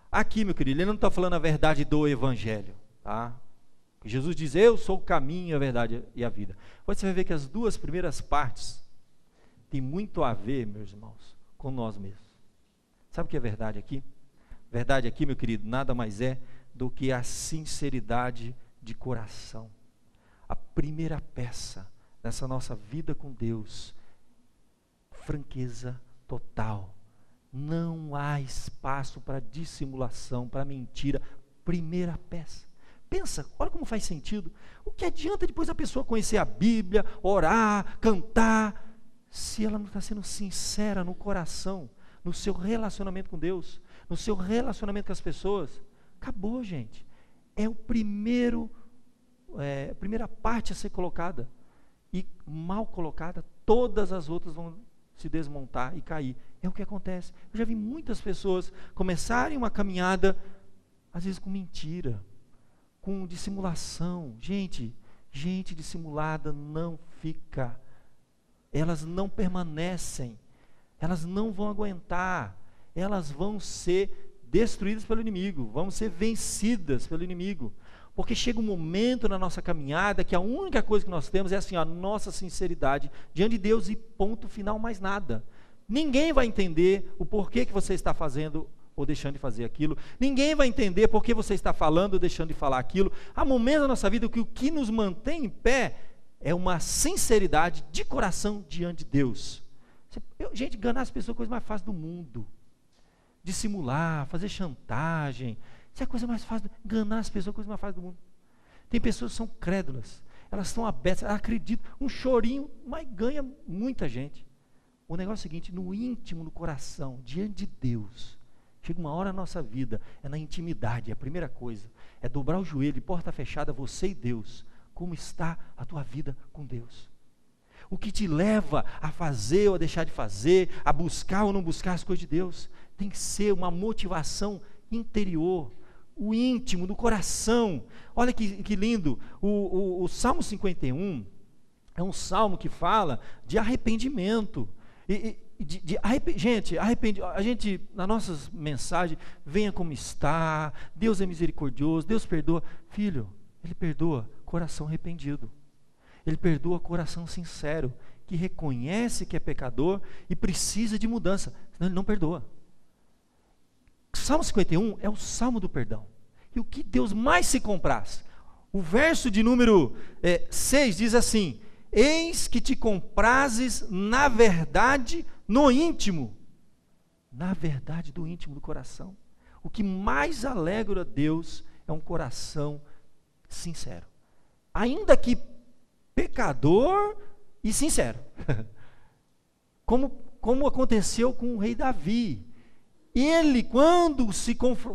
Aqui, meu querido, ele não está falando a verdade do Evangelho, tá? Jesus diz, eu sou o caminho, a verdade e a vida. Você vai ver que as 2 primeiras partes têm muito a ver, meus irmãos, com nós mesmos. Sabe o que é verdade aqui? Verdade aqui, meu querido, nada mais é do que a sinceridade de coração. A primeira peça nessa nossa vida com Deus, franqueza total. Não há espaço para dissimulação, para mentira. Primeira peça. Pensa, olha como faz sentido. O que adianta depois a pessoa conhecer a Bíblia, orar, cantar, se ela não está sendo sincera no coração, no seu relacionamento com Deus, no seu relacionamento com as pessoas? Acabou, gente. É a primeira parte a ser colocada. E mal colocada, todas as outras vão se desmontar e cair. É o que acontece. Eu já vi muitas pessoas começarem uma caminhada, às vezes com mentira, com dissimulação. Gente dissimulada não fica. Elas não permanecem. Elas não vão aguentar. Elas vão ser destruídas pelo inimigo, vão ser vencidas pelo inimigo. Porque chega um momento na nossa caminhada que a única coisa que nós temos é assim, a nossa sinceridade diante de Deus e ponto final, mais nada. Ninguém vai entender o porquê que você está fazendo ou deixando de fazer aquilo. Ninguém vai entender por que você está falando ou deixando de falar aquilo. Há momentos na nossa vida que o que nos mantém em pé é uma sinceridade de coração diante de Deus. Gente, enganar as pessoas é a coisa mais fácil do mundo. Dissimular, fazer chantagem, isso é a coisa mais fácil. Enganar as pessoas é a coisa mais fácil do mundo. Tem pessoas que são crédulas, elas estão abertas, elas acreditam, um chorinho, mas ganha muita gente. O negócio é o seguinte, no íntimo, no coração, diante de Deus, chega uma hora na nossa vida, é na intimidade, é a primeira coisa, é dobrar o joelho, de porta fechada, você e Deus. Como está a tua vida com Deus? O que te leva a fazer ou a deixar de fazer, a buscar ou não buscar as coisas de Deus, tem que ser uma motivação interior, o íntimo, do coração. Olha que lindo, o Salmo 51 é um salmo que fala de arrependimento. Gente, a gente, nas nossas mensagens, venha como está, Deus é misericordioso, Deus perdoa. Filho, Ele perdoa coração arrependido. Ele perdoa coração sincero, que reconhece que é pecador e precisa de mudança, senão Ele não perdoa. Salmo 51 é o salmo do perdão. E o que Deus mais se compraz? O verso de número 6 diz assim: eis que te comprazes na verdade no íntimo. Na verdade do íntimo do coração. O que mais alegra a Deus é um coração sincero. Ainda que pecador e sincero. Como aconteceu com o rei Davi. Ele, quando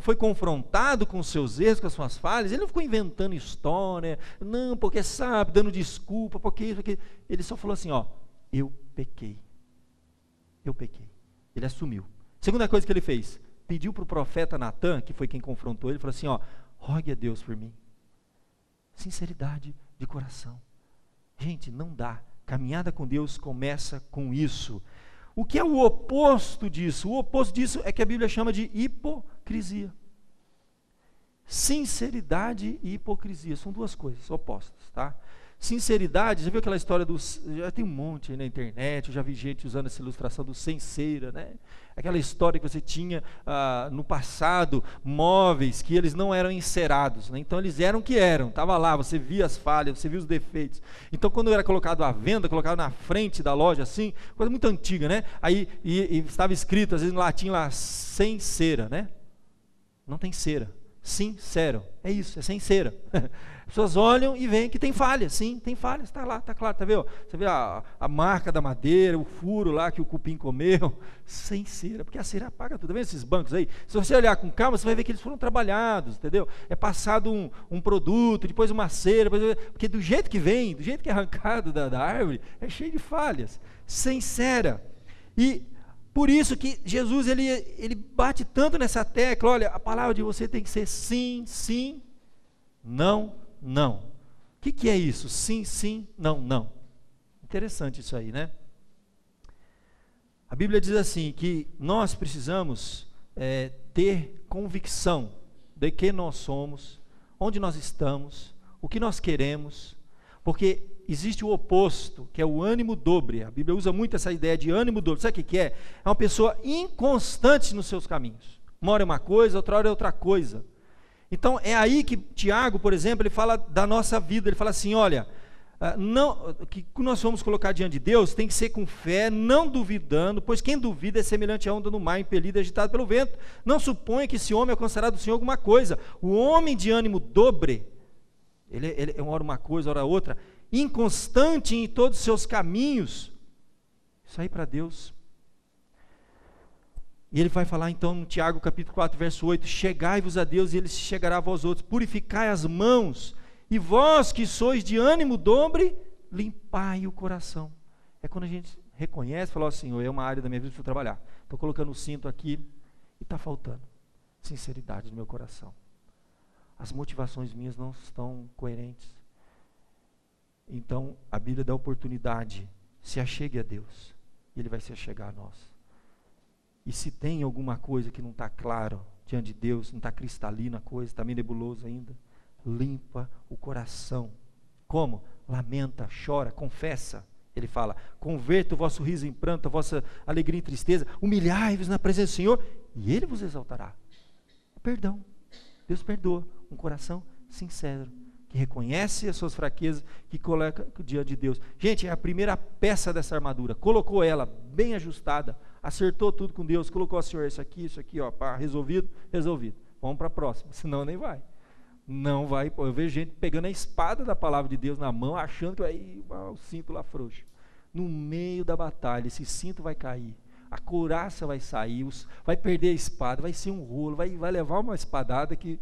foi confrontado com os seus erros, com as suas falhas, ele não ficou inventando história, não, porque sabe, dando desculpa, porque isso, porque... Ele só falou assim, eu pequei. Ele assumiu. Segunda coisa que ele fez, pediu para o profeta Natan, que foi quem confrontou ele, falou assim, rogue a Deus por mim. Sinceridade de coração. Gente, não dá. Caminhada com Deus começa com isso. O que é o oposto disso? O oposto disso é que a Bíblia chama de hipocrisia. Sinceridade e hipocrisia são duas coisas opostas, tá? Sinceridade, já viu aquela história já tem um monte aí na internet, eu já vi gente usando essa ilustração do sem cera, né? Aquela história que você tinha no passado, móveis que eles não eram encerados, né? Então eles eram o que eram, estava lá, você via as falhas, você via os defeitos. Então quando era colocado à venda, colocado na frente da loja assim, coisa muito antiga, né? Aí e estava escrito, às vezes em latim lá, sem cera, né? Não tem cera. Sincero, é isso, é sem cera. As pessoas olham e veem que tem falha, sim, tem falha, está lá, está claro, tá vendo? Você vê a marca da madeira, o furo lá que o cupim comeu, sem cera, porque a cera apaga tudo, tá vendo esses bancos aí? Se você olhar com calma, você vai ver que eles foram trabalhados, entendeu? É passado um produto, depois uma cera, porque do jeito que vem, do jeito que é arrancado da árvore, é cheio de falhas, sem cera. E por isso que Jesus, ele bate tanto nessa tecla, olha, a palavra de você tem que ser sim, sim, não, não. O que é isso? Sim, sim, não, não. Interessante isso aí, né? A Bíblia diz assim, que nós precisamos ter convicção de quem nós somos, onde nós estamos, o que nós queremos, porque existe o oposto, que é o ânimo dobre. A Bíblia usa muito essa ideia de ânimo dobre. Sabe o que é? É uma pessoa inconstante nos seus caminhos. Uma hora é uma coisa, outra hora é outra coisa. Então é aí que Tiago, por exemplo, ele fala da nossa vida. Ele fala assim, olha, que nós vamos colocar diante de Deus tem que ser com fé, não duvidando, pois quem duvida é semelhante à onda no mar, impelido e agitado pelo vento. Não suponha que esse homem alcançará do Senhor alguma coisa. O homem de ânimo dobre ele ora uma coisa, ora outra, inconstante em todos os seus caminhos. Isso aí para Deus. E ele vai falar então no Tiago capítulo 4, verso 8, chegai-vos a Deus e ele se chegará a vós outros, purificai as mãos, e vós que sois de ânimo dobre, limpai o coração. É quando a gente reconhece, fala assim, Senhor, é uma área da minha vida que eu preciso trabalhar, estou colocando o cinto aqui, e está faltando sinceridade no meu coração. As motivações minhas não estão coerentes. Então, a Bíblia dá oportunidade, se achegue a Deus, e Ele vai se achegar a nós. E se tem alguma coisa que não está claro diante de Deus, não está cristalina a coisa, está meio nebuloso ainda, limpa o coração. Como? Lamenta, chora, confessa. Ele fala, converta o vosso riso em pranto, a vossa alegria em tristeza, humilhai-vos na presença do Senhor, e Ele vos exaltará. Perdão. Deus perdoa. Um coração sincero, que reconhece as suas fraquezas, que coloca diante de Deus. Gente, é a primeira peça dessa armadura. Colocou ela bem ajustada, acertou tudo com Deus, colocou, Senhor, isso aqui, ó, pá, resolvido. Vamos para a próxima, senão nem vai. Não vai. Eu vejo gente pegando a espada da palavra de Deus na mão, achando que o cinto lá frouxo. No meio da batalha, esse cinto vai cair. A couraça vai sair, vai perder a espada, vai ser um rolo, vai levar uma espadada que...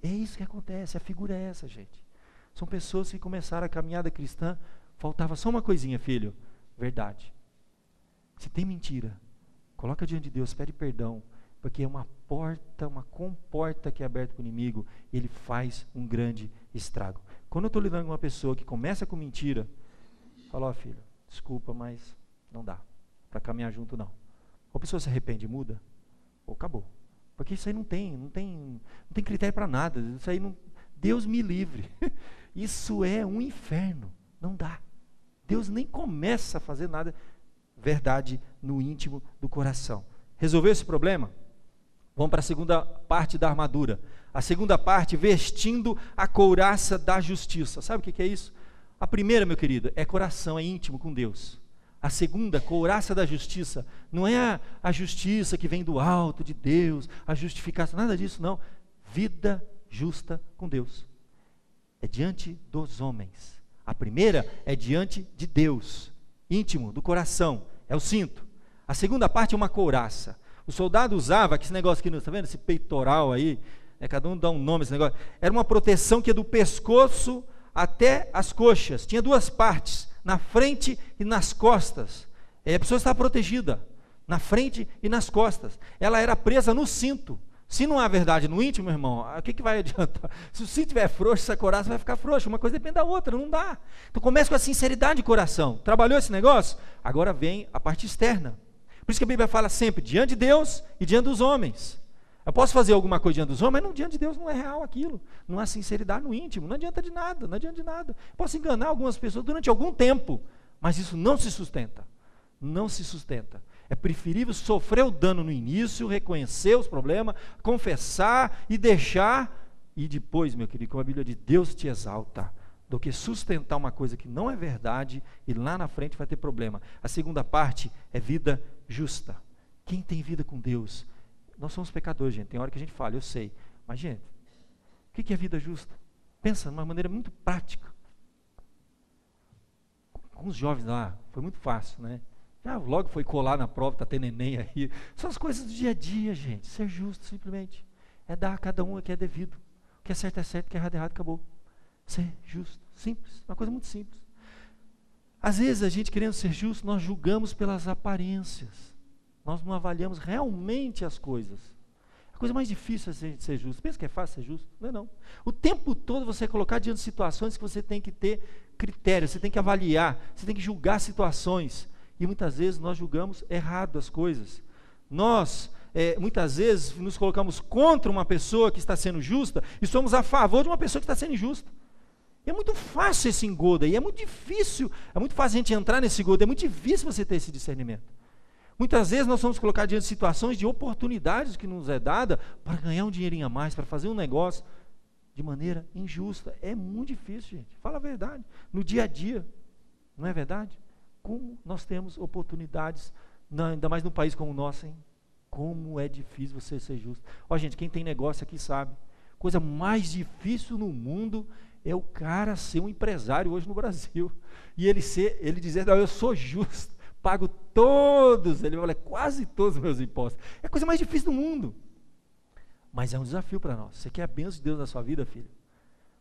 É isso que acontece, a figura é essa, gente. São pessoas que começaram a caminhada cristã, faltava só uma coisinha, filho, verdade. Se tem mentira, coloca diante de Deus, pede perdão, porque é uma comporta que é aberta para o inimigo, e ele faz um grande estrago. Quando eu estou lidando com uma pessoa que começa com mentira, fala, filho, desculpa, mas não dá para caminhar junto não. Ou a pessoa se arrepende e muda, ou acabou. Porque isso aí não tem critério para nada. Isso aí não, Deus me livre. Isso é um inferno. Não dá. Deus nem começa a fazer nada. Verdade no íntimo do coração. Resolveu esse problema? Vamos para a segunda parte da armadura. A segunda parte, vestindo a couraça da justiça. Sabe o que é isso? A primeira, meu querido, é coração, é íntimo com Deus. A segunda, couraça da justiça, não é a justiça que vem do alto de Deus, a justificação, nada disso não. Vida justa com Deus. É diante dos homens. A primeira é diante de Deus, íntimo, do coração, é o cinto. A segunda parte é uma couraça. O soldado usava, que esse negócio aqui, está vendo? Esse peitoral aí, cada um dá um nome a esse negócio. Era uma proteção que ia do pescoço até as coxas. Tinha duas partes, na frente e nas costas. A pessoa estava protegida, na frente e nas costas. Ela era presa no cinto. Se não há verdade no íntimo, irmão, o que vai adiantar? Se o cinto estiver frouxo, essa couraça vai ficar frouxa. Uma coisa depende da outra, não dá. Então começa com a sinceridade de coração. Trabalhou esse negócio? Agora vem a parte externa. Por isso que a Bíblia fala sempre, diante de Deus e diante dos homens. Eu posso fazer alguma coisa diante dos homens, mas não, diante de Deus não é real aquilo. Não há sinceridade no íntimo, não adianta de nada, não adianta de nada. Posso enganar algumas pessoas durante algum tempo, mas isso não se sustenta. Não se sustenta. É preferível sofrer o dano no início, reconhecer os problemas, confessar e deixar, e depois, meu querido, como a Bíblia diz, Deus te exalta, do que sustentar uma coisa que não é verdade e lá na frente vai ter problema. A segunda parte é vida justa. Quem tem vida com Deus? Nós somos pecadores, gente. Tem hora que a gente fala, eu sei. Mas, gente, o que é vida justa? Pensa de uma maneira muito prática. Com os jovens lá, foi muito fácil, né? Já logo foi colar na prova, está tendo Enem aí. São as coisas do dia a dia, gente. Ser justo, simplesmente. É dar a cada um o que é devido. O que é certo, o que é errado, acabou. Ser justo. Simples. Uma coisa muito simples. Às vezes, a gente querendo ser justo, nós julgamos pelas aparências. Nós não avaliamos realmente as coisas. A coisa mais difícil é a gente ser justo. Pensa que é fácil ser justo? Não é não. O tempo todo você colocar diante de situações que você tem que ter critério, você tem que avaliar, você tem que julgar situações. E muitas vezes nós julgamos errado as coisas. Nós, muitas vezes, nos colocamos contra uma pessoa que está sendo justa e somos a favor de uma pessoa que está sendo injusta. E é muito fácil esse engodo aí, é muito fácil a gente entrar nesse engodo, é muito difícil você ter esse discernimento. Muitas vezes nós somos colocados diante de situações de oportunidades que nos é dada para ganhar um dinheirinho a mais, para fazer um negócio de maneira injusta. É muito difícil, gente. Fala a verdade. No dia a dia, não é verdade? Como nós temos oportunidades, ainda mais num país como o nosso, hein? Como é difícil você ser justo. Ó, gente, quem tem negócio aqui sabe. coisa mais difícil no mundo é o cara ser um empresário hoje no Brasil. E ele dizer, não, eu sou justo, pago todos, ele fala, quase todos os meus impostos. É a coisa mais difícil do mundo. Mas é um desafio para nós. Você quer a bênção de Deus na sua vida, filho?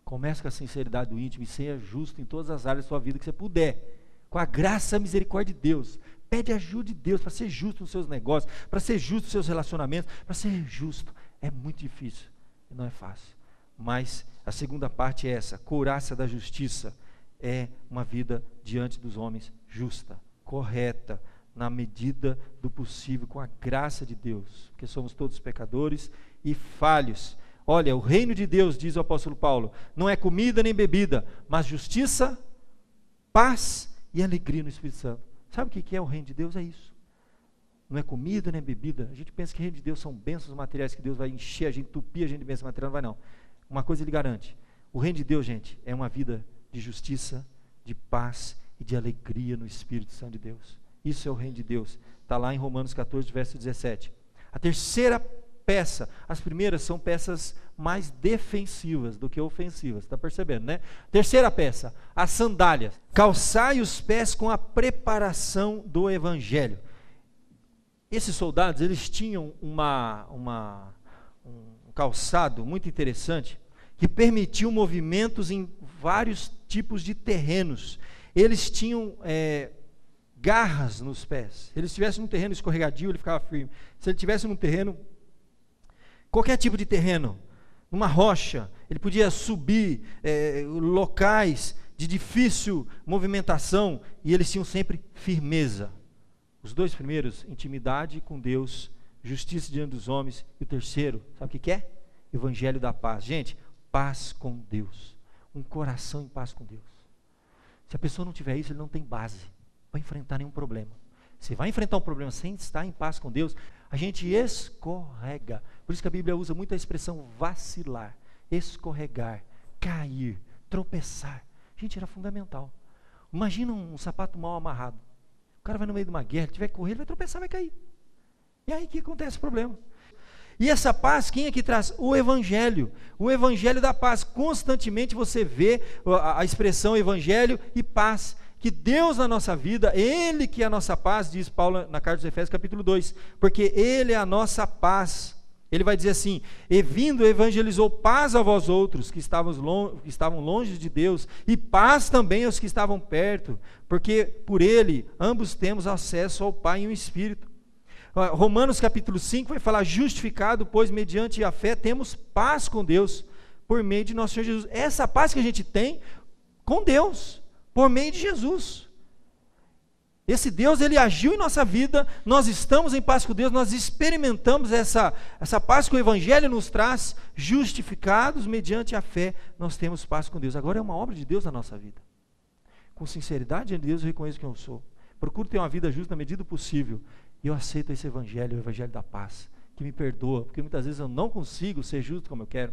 Comece com a sinceridade do íntimo e seja justo em todas as áreas da sua vida que você puder. Com a graça e a misericórdia de Deus. Pede ajuda de Deus para ser justo nos seus negócios, para ser justo nos seus relacionamentos, para ser justo. É muito difícil, não é fácil. Mas a segunda parte é essa, couraça da justiça. É uma vida diante dos homens justa, correta, na medida do possível, com a graça de Deus, porque somos todos pecadores e falhos. Olha, o reino de Deus, diz o apóstolo Paulo, não é comida nem bebida, mas justiça, paz e alegria no Espírito Santo. Sabe o que é o reino de Deus? É isso. Não é comida nem bebida. A gente pensa que o reino de Deus são bênçãos materiais, que Deus vai encher a gente, entupir a gente de bênçãos materiais. Não vai não. Uma coisa ele garante. O reino de Deus, gente, é uma vida de justiça, de paz e de alegria no Espírito Santo de Deus. Isso é o reino de Deus. Está lá em Romanos 14, verso 17. A terceira peça, as primeiras são peças mais defensivas do que ofensivas, está percebendo, né? Terceira peça, as sandálias. Calçai os pés com a preparação do evangelho. Esses soldados, eles tinham um calçado muito interessante, que permitiu movimentos em vários tipos de terrenos. Eles tinham garras nos pés. Se eles estivessem num terreno escorregadio, ele ficava firme. Se ele estivesse num terreno, qualquer tipo de terreno, numa rocha, ele podia subir locais de difícil movimentação, e eles tinham sempre firmeza. Os dois primeiros, intimidade com Deus, justiça diante dos homens, e o terceiro, sabe o que é? Evangelho da paz. Gente, paz com Deus, um coração em paz com Deus. Se a pessoa não tiver isso, ele não tem base para enfrentar nenhum problema. Você vai enfrentar um problema sem estar em paz com Deus, a gente escorrega. Por isso que a Bíblia usa muito a expressão vacilar, escorregar, cair, tropeçar. Gente, era fundamental. Imagina um sapato mal amarrado. O cara vai no meio de uma guerra, tiver que correr, ele vai tropeçar, vai cair. E aí que acontece o problema. E essa paz, quem é que traz? O Evangelho da paz. Constantemente você vê a expressão Evangelho e paz, que Deus na nossa vida, Ele que é a nossa paz, diz Paulo na carta dos Efésios capítulo 2, porque Ele é a nossa paz. Ele vai dizer assim, e vindo evangelizou paz a vós outros, que estavam longe de Deus, e paz também aos que estavam perto, porque por Ele ambos temos acesso ao Pai em um Espírito. Romanos capítulo 5 vai falar, justificado, pois mediante a fé temos paz com Deus, por meio de nosso Senhor Jesus. Essa paz que a gente tem com Deus, por meio de Jesus. Esse Deus, Ele agiu em nossa vida, nós estamos em paz com Deus, nós experimentamos essa paz que o Evangelho nos traz, justificados mediante a fé, nós temos paz com Deus. Agora é uma obra de Deus na nossa vida. Com sinceridade diante de Deus eu reconheço quem eu sou. Procuro ter uma vida justa na medida do possível. E eu aceito esse Evangelho, o Evangelho da paz, que me perdoa, porque muitas vezes eu não consigo ser justo como eu quero.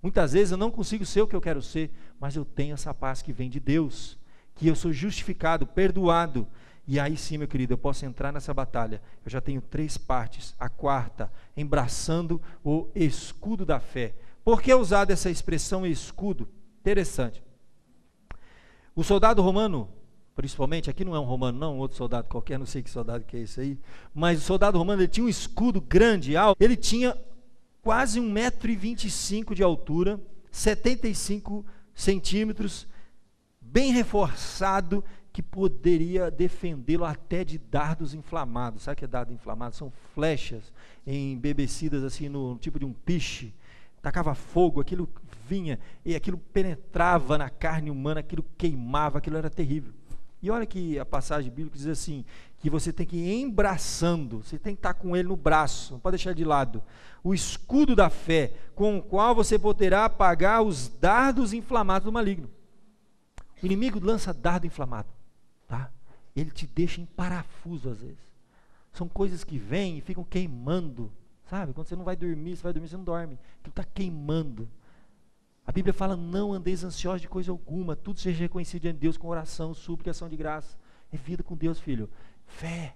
Muitas vezes eu não consigo ser o que eu quero ser, mas eu tenho essa paz que vem de Deus, que eu sou justificado, perdoado. E aí sim, meu querido, eu posso entrar nessa batalha. Eu já tenho 3 partes. A quarta, embraçando o escudo da fé. Por que usar essa expressão escudo? Interessante. O soldado romano, principalmente, aqui não é um romano não, um outro soldado qualquer, não sei que soldado que é esse aí, mas o soldado romano, ele tinha um escudo grande, alto, ele tinha quase 1,25 m de altura, 75 centímetros, bem reforçado, que poderia defendê-lo até de dardos inflamados. Sabe o que é dardo inflamado? São flechas embebecidas assim no tipo de um piche, tacava fogo, aquilo vinha, e aquilo penetrava na carne humana, aquilo queimava, aquilo era terrível. E olha que a passagem bíblica diz assim, que você tem que ir embraçando, você tem que estar com ele no braço, não pode deixar de lado, o escudo da fé, com o qual você poderá apagar os dardos inflamados do maligno. O inimigo lança dardo inflamado, tá? Ele te deixa em parafuso às vezes. São coisas que vêm e ficam queimando, sabe? Quando você não vai dormir, você não dorme, aquilo está queimando. A Bíblia fala, não andeis ansiosos de coisa alguma, tudo seja reconhecido diante de Deus com oração, súplica, ação de graça. É vida com Deus, filho. Fé.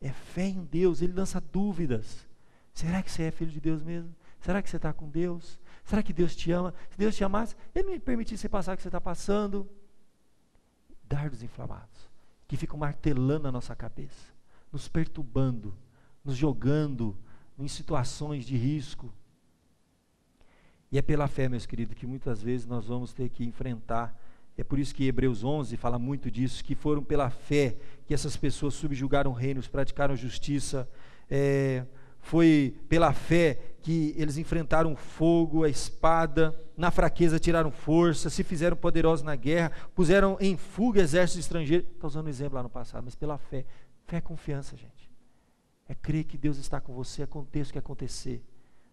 É fé em Deus. Ele lança dúvidas. Será que você é filho de Deus mesmo? Será que você está com Deus? Será que Deus te ama? Se Deus te amasse, Ele não permitisse você passar o que você está passando. Dardos inflamados, que ficam martelando na nossa cabeça, nos perturbando, nos jogando em situações de risco. E é pela fé, meus queridos, que muitas vezes nós vamos ter que enfrentar. É por isso que Hebreus 11 fala muito disso, que foram pela fé que essas pessoas subjugaram reinos, praticaram justiça. Foi pela fé que eles enfrentaram o fogo, a espada, na fraqueza tiraram força, se fizeram poderosos na guerra, puseram em fuga exércitos estrangeiros. Estou usando um exemplo lá no passado, mas pela fé. Fé é confiança, gente. É crer que Deus está com você, aconteça o que acontecer.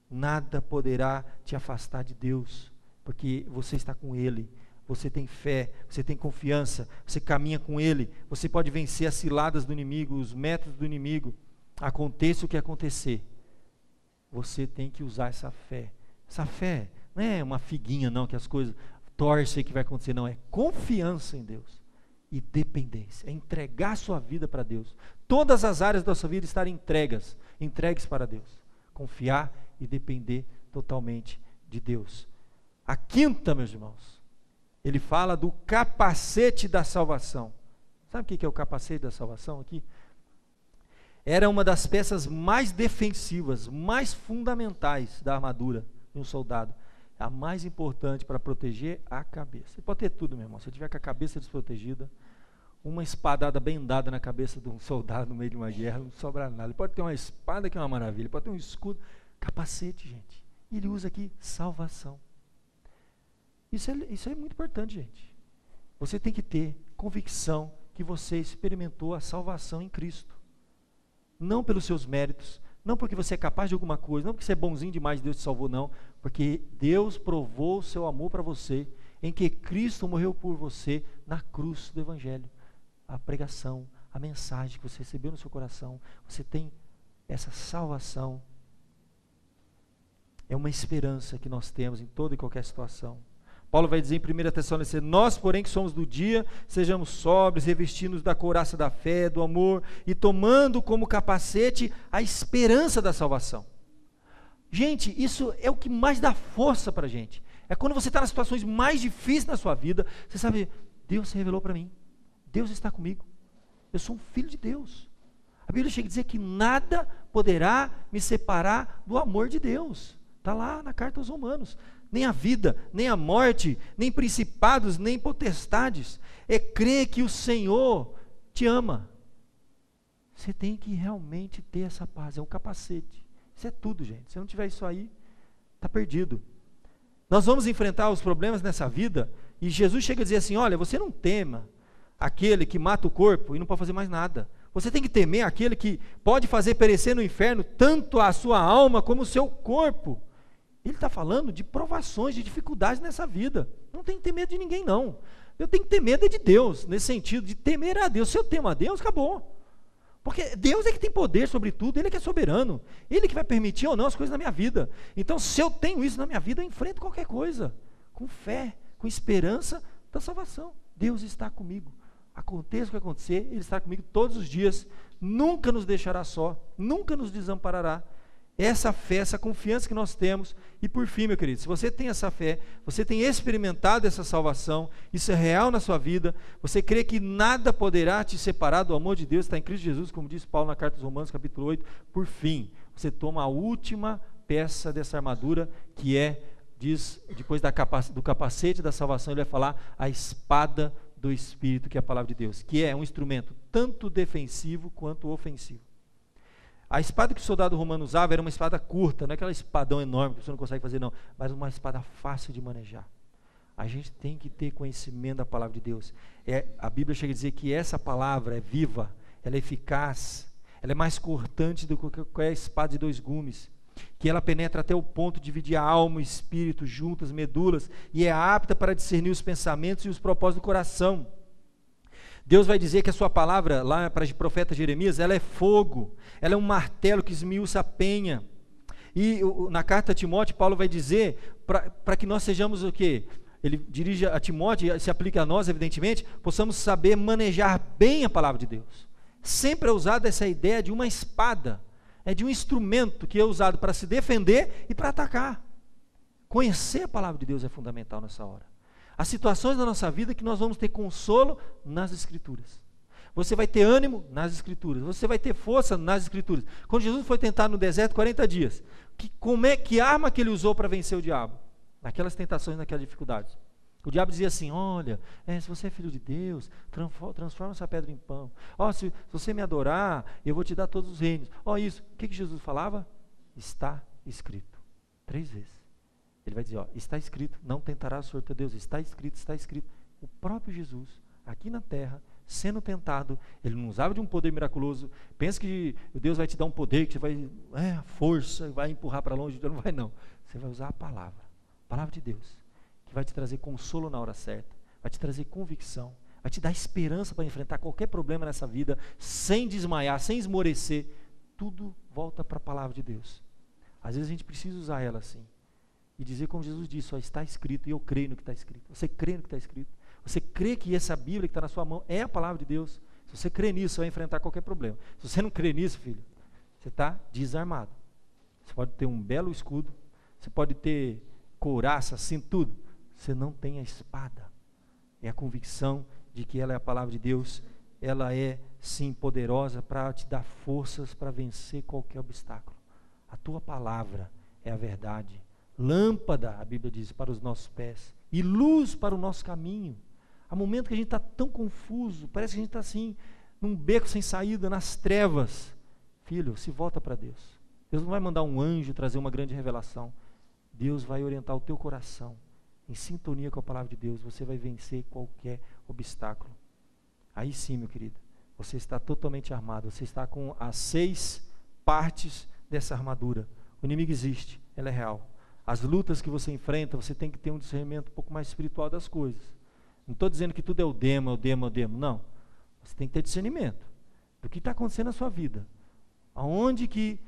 Nada poderá te afastar de Deus, porque você está com Ele. Você tem fé, você tem confiança, você caminha com Ele, você pode vencer as ciladas do inimigo, os métodos do inimigo. Aconteça o que acontecer, você tem que usar essa fé. Essa fé não é uma figuinha não, que as coisas torcem que vai acontecer, não, é confiança em Deus e dependência, é entregar a sua vida para Deus. Todas as áreas da sua vida estarem entregues para Deus, confiar e depender totalmente de Deus. A quinta, meus irmãos, ele fala do capacete da salvação. Sabe o que é o capacete da salvação aqui? Era uma das peças mais defensivas, mais fundamentais da armadura de um soldado. A mais importante para proteger a cabeça. Você pode ter tudo, meu irmão. Se tiver com a cabeça desprotegida, uma espadada bem dada na cabeça de um soldado no meio de uma guerra, não sobra nada. Ele pode ter uma espada que é uma maravilha, pode ter um escudo. Capacete, gente. Ele usa aqui salvação. Isso é muito importante, gente. Você tem que ter convicção que você experimentou a salvação em Cristo. Não pelos seus méritos, não porque você é capaz de alguma coisa, não porque você é bonzinho demais e Deus te salvou, não. Porque Deus provou o seu amor para você, em que Cristo morreu por você na cruz do Evangelho. A pregação, a mensagem que você recebeu no seu coração, você tem essa salvação. É uma esperança que nós temos em toda e qualquer situação. Paulo vai dizer em 1 Tessalonicenses: nós, porém, que somos do dia, sejamos sóbrios, revestindo-nos da couraça da fé, do amor, e tomando como capacete a esperança da salvação. Gente, isso é o que mais dá força para a gente. É quando você está nas situações mais difíceis na sua vida, você sabe, Deus se revelou para mim, Deus está comigo, eu sou um filho de Deus. A Bíblia chega a dizer que nada poderá me separar do amor de Deus. Está lá na carta aos Romanos. Nem a vida, nem a morte, nem principados, nem potestades. É crer que o Senhor te ama. Você tem que realmente ter essa paz, é um capacete. Isso é tudo, gente. Se não tiver isso aí, está perdido. Nós vamos enfrentar os problemas nessa vida, e Jesus chega a dizer assim: olha, você não tema aquele que mata o corpo e não pode fazer mais nada. Você tem que temer aquele que pode fazer perecer no inferno tanto a sua alma como o seu corpo. Ele está falando de provações, de dificuldades nessa vida. Não tem que ter medo de ninguém, não. Eu tenho que ter medo de Deus, nesse sentido, de temer a Deus. Se eu temo a Deus, acabou. Porque Deus é que tem poder sobre tudo, Ele é que é soberano. Ele que vai permitir ou não as coisas na minha vida. Então, se eu tenho isso na minha vida, eu enfrento qualquer coisa. Com fé, com esperança da salvação. Deus está comigo. Aconteça o que acontecer, Ele está comigo todos os dias. Nunca nos deixará só, nunca nos desamparará. Essa fé, essa confiança que nós temos. E por fim, meu querido, se você tem essa fé, você tem experimentado essa salvação, isso é real na sua vida, você crê que nada poderá te separar do amor de Deus, está em Cristo Jesus, como diz Paulo na carta aos Romanos, capítulo 8, por fim, você toma a última peça dessa armadura, que é, diz, depois do capacete da salvação, ele vai falar a espada do Espírito, que é a palavra de Deus, que é um instrumento tanto defensivo quanto ofensivo. A espada que o soldado romano usava era uma espada curta, não é aquela espadão enorme que você não consegue fazer, não, mas uma espada fácil de manejar. A gente tem que ter conhecimento da palavra de Deus. A Bíblia chega a dizer que essa palavra é viva, ela é eficaz, ela é mais cortante do que qualquer espada de 2 gumes, que ela penetra até o ponto de dividir a alma, o espírito, juntas, medulas, e é apta para discernir os pensamentos e os propósitos do coração. Deus vai dizer que a sua palavra, lá para o profeta Jeremias, ela é fogo, ela é um martelo que esmiuça a penha. E na carta a Timóteo, Paulo vai dizer, para que nós sejamos o quê? Ele dirige a Timóteo, e se aplica a nós, evidentemente, possamos saber manejar bem a palavra de Deus. Sempre é usada essa ideia de uma espada, de um instrumento que é usado para se defender e para atacar. Conhecer a palavra de Deus é fundamental nessa hora. As situações da nossa vida que nós vamos ter consolo nas Escrituras. Você vai ter ânimo nas Escrituras. Você vai ter força nas Escrituras. Quando Jesus foi tentado no deserto 40 dias, que arma que ele usou para vencer o diabo? Naquelas tentações, naquelas dificuldades. O diabo dizia assim, olha, se você é filho de Deus, transforma essa pedra em pão. Se você me adorar, eu vou te dar todos os reinos. Isso. O que Jesus falava? Está escrito. 3 vezes. Ele vai dizer, está escrito, não tentarás o Senhor teu Deus. Está escrito, está escrito. O próprio Jesus, aqui na terra, sendo tentado, ele não usava de um poder miraculoso. Pensa que Deus vai te dar um poder que você vai, a força, vai empurrar para longe. Não vai não. Você vai usar a palavra de Deus, que vai te trazer consolo na hora certa, vai te trazer convicção, vai te dar esperança para enfrentar qualquer problema nessa vida, sem desmaiar, sem esmorecer. Tudo volta para a palavra de Deus. Às vezes a gente precisa usar ela assim, e dizer como Jesus disse, está escrito, e eu creio no que está escrito. Você crê no que está escrito? Você crê que essa Bíblia que está na sua mão é a palavra de Deus? Se você crê nisso, você vai enfrentar qualquer problema. Se você não crê nisso, filho, você está desarmado. Você pode ter um belo escudo, você pode ter couraça, assim, tudo. Você não tem a espada. É a convicção de que ela é a palavra de Deus. Ela é, sim, poderosa para te dar forças para vencer qualquer obstáculo. A tua palavra é a verdade. Lâmpada, a Bíblia diz, para os nossos pés, e luz para o nosso caminho. Há momento que a gente está tão confuso, parece que a gente está assim, num beco sem saída, nas trevas. Filho, se volta para Deus. Deus não vai mandar um anjo trazer uma grande revelação. Deus vai orientar o teu coração, em sintonia com a palavra de Deus. Você vai vencer qualquer obstáculo. Aí sim, meu querido, você está totalmente armado. Você está com as 6 partes dessa armadura. O inimigo existe, ela é real. As lutas que você enfrenta, você tem que ter um discernimento um pouco mais espiritual das coisas. Não estou dizendo que tudo é o demo. Não. Você tem que ter discernimento do que está acontecendo na sua vida. Aonde que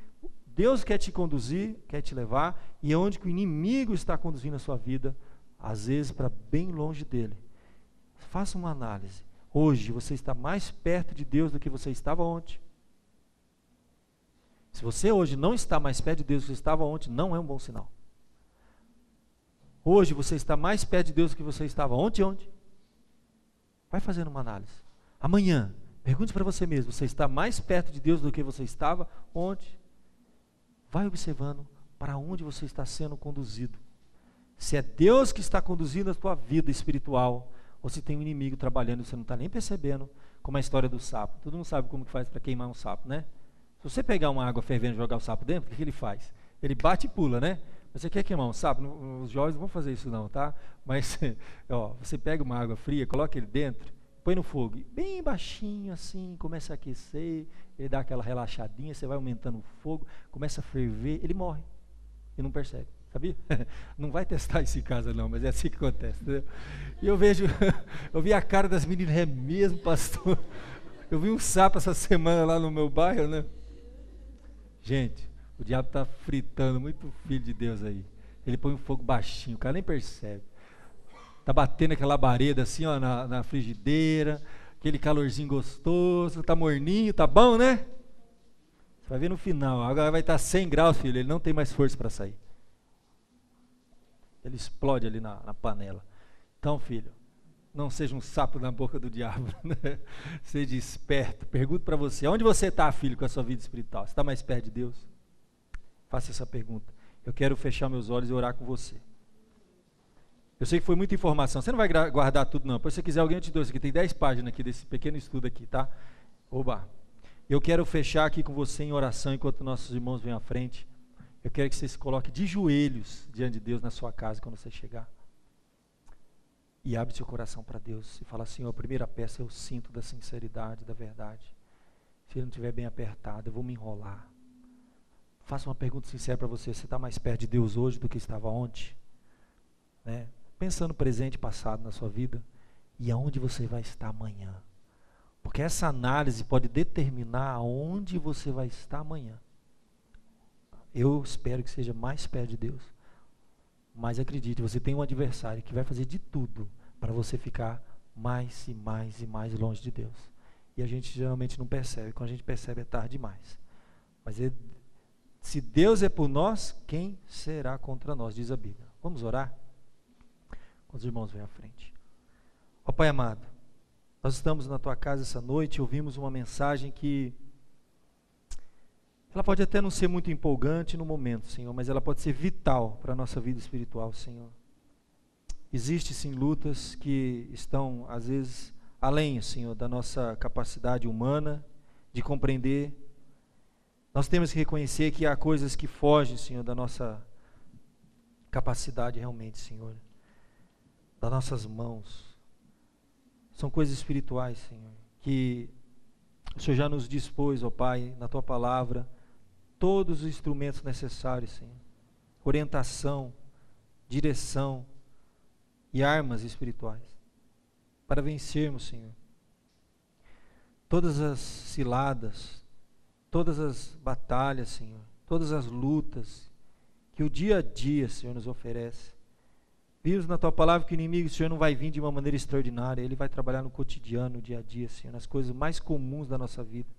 Deus quer te conduzir, quer te levar, e aonde que o inimigo está conduzindo a sua vida, às vezes para bem longe dele. Faça uma análise. Hoje você está mais perto de Deus do que você estava ontem. Se você hoje não está mais perto de Deus do que você estava ontem, não é um bom sinal. Hoje você está mais perto de Deus do que você estava ontem. Vai fazendo uma análise. Amanhã, pergunte para você mesmo, você está mais perto de Deus do que você estava ontem? Vai observando para onde você está sendo conduzido. Se é Deus que está conduzindo a tua vida espiritual, ou se tem um inimigo trabalhando e você não está nem percebendo, como a história do sapo. Todo mundo sabe como que faz para queimar um sapo, né? Se você pegar uma água fervendo e jogar o sapo dentro, o que ele faz? Ele bate e pula, né? Você quer queimar um sapo? Os jovens não vão fazer isso não, tá? Mas, você pega uma água fria, coloca ele dentro, põe no fogo, bem baixinho assim, começa a aquecer, ele dá aquela relaxadinha, você vai aumentando o fogo, começa a ferver, ele morre e não percebe, sabia? Não vai testar esse caso não, mas é assim que acontece, entendeu? E eu vi a cara das meninas, é mesmo, pastor? Eu vi um sapo essa semana lá no meu bairro, né? Gente, o diabo está fritando muito filho de Deus aí. Ele põe um fogo baixinho, o cara nem percebe. Está batendo aquela labareda assim, na frigideira, aquele calorzinho gostoso, está morninho, está bom, né? Você vai ver no final, agora vai estar 100 graus, filho, ele não tem mais força para sair. Ele explode ali na panela. Então, filho, não seja um sapo na boca do diabo, né? Seja esperto. Pergunto para você, onde você está, filho, com a sua vida espiritual? Você está mais perto de Deus? Faça essa pergunta. Eu quero fechar meus olhos e orar com você. Eu sei que foi muita informação. Você não vai guardar tudo, não. Depois, se você quiser, alguém te dou isso aqui. Tem 10 páginas aqui desse pequeno estudo aqui, tá? Oba! Eu quero fechar aqui com você em oração, enquanto nossos irmãos vêm à frente. Eu quero que você se coloque de joelhos diante de Deus na sua casa, quando você chegar. E abre seu coração para Deus e fala, Senhor, a primeira peça é o cinto da sinceridade, da verdade. Se ele não estiver bem apertado, eu vou me enrolar. Faça uma pergunta sincera para você. Você está mais perto de Deus hoje do que estava ontem? Né? Pensando no presente e passado na sua vida. E aonde você vai estar amanhã. Porque essa análise pode determinar aonde você vai estar amanhã. Eu espero que seja mais perto de Deus. Mas acredite, você tem um adversário que vai fazer de tudo para você ficar mais e mais e mais longe de Deus. E a gente geralmente não percebe. Quando a gente percebe é tarde demais. Mas se Deus é por nós, quem será contra nós? Diz a Bíblia. Vamos orar? Os irmãos vêm à frente. Ó Pai amado, nós estamos na Tua casa essa noite e ouvimos uma mensagem que ela pode até não ser muito empolgante no momento, Senhor, mas ela pode ser vital para a nossa vida espiritual, Senhor. Existem sim lutas que estão, às vezes, além, Senhor, da nossa capacidade humana de compreender. Nós temos que reconhecer que há coisas que fogem, Senhor, da nossa capacidade realmente, Senhor, das nossas mãos. São coisas espirituais, Senhor, que o Senhor já nos dispôs, ó Pai, na Tua palavra, todos os instrumentos necessários, Senhor. Orientação, direção e armas espirituais para vencermos, Senhor, todas as ciladas, todas as batalhas, Senhor, todas as lutas que o dia a dia, Senhor, nos oferece. Vimos na Tua palavra que o inimigo, Senhor, não vai vir de uma maneira extraordinária, ele vai trabalhar no cotidiano, no dia a dia, Senhor, nas coisas mais comuns da nossa vida,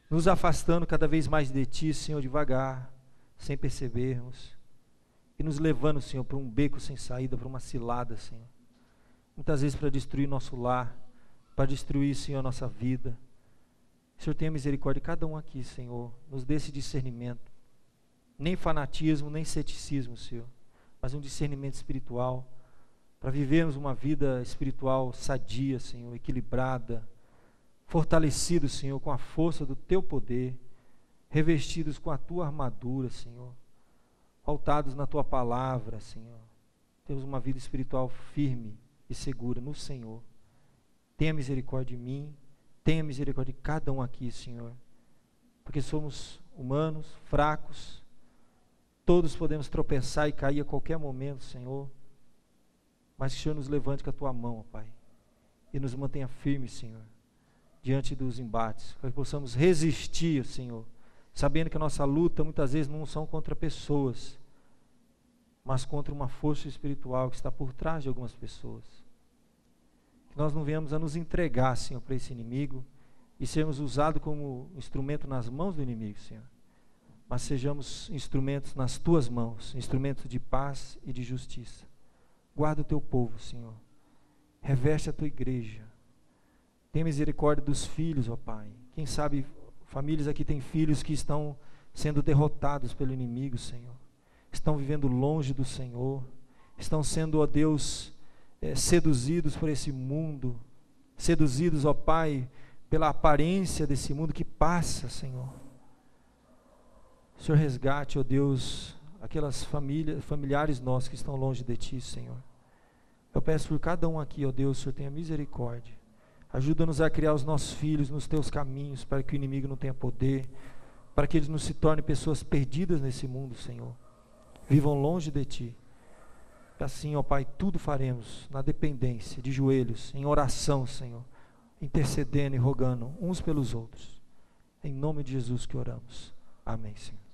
nos afastando cada vez mais de Ti, Senhor, devagar, sem percebermos, e nos levando, Senhor, para um beco sem saída, para uma cilada, Senhor, muitas vezes para destruir nosso lar, para destruir, Senhor, a nossa vida. O Senhor tenha misericórdia de cada um aqui, Senhor, nos dê esse discernimento, nem fanatismo, nem ceticismo, Senhor, mas um discernimento espiritual, para vivermos uma vida espiritual sadia, Senhor, equilibrada, fortalecidos, Senhor, com a força do Teu poder, revestidos com a Tua armadura, Senhor, pautados na Tua palavra, Senhor. Temos uma vida espiritual firme e segura no Senhor. Tenha misericórdia de mim, tenha misericórdia de cada um aqui, Senhor, porque somos humanos, fracos, todos podemos tropeçar e cair a qualquer momento, Senhor, mas que o Senhor nos levante com a Tua mão, ó Pai, e nos mantenha firmes, Senhor, diante dos embates, para que possamos resistir, Senhor, sabendo que a nossa luta muitas vezes não são contra pessoas, mas contra uma força espiritual que está por trás de algumas pessoas. Que nós não venhamos a nos entregar, Senhor, para esse inimigo e sermos usados como instrumento nas mãos do inimigo, Senhor, mas sejamos instrumentos nas Tuas mãos, instrumentos de paz e de justiça. Guarda o Teu povo, Senhor, reveste a Tua igreja. Tem misericórdia dos filhos, ó Pai. Quem sabe famílias aqui têm filhos que estão sendo derrotados pelo inimigo, Senhor. Estão vivendo longe do Senhor. Estão sendo, ó Deus, seduzidos por esse mundo. Seduzidos, ó Pai, pela aparência desse mundo que passa, Senhor. O Senhor resgate, ó Deus, aquelas familiares nossos que estão longe de Ti, Senhor. Eu peço por cada um aqui, ó Deus, o Senhor tenha misericórdia. Ajuda-nos a criar os nossos filhos nos Teus caminhos, para que o inimigo não tenha poder, para que eles não se tornem pessoas perdidas nesse mundo, Senhor. Vivam longe de Ti. Assim, ó Pai, tudo faremos na dependência, de joelhos, em oração, Senhor, intercedendo e rogando uns pelos outros. Em nome de Jesus que oramos. Amém, Senhor.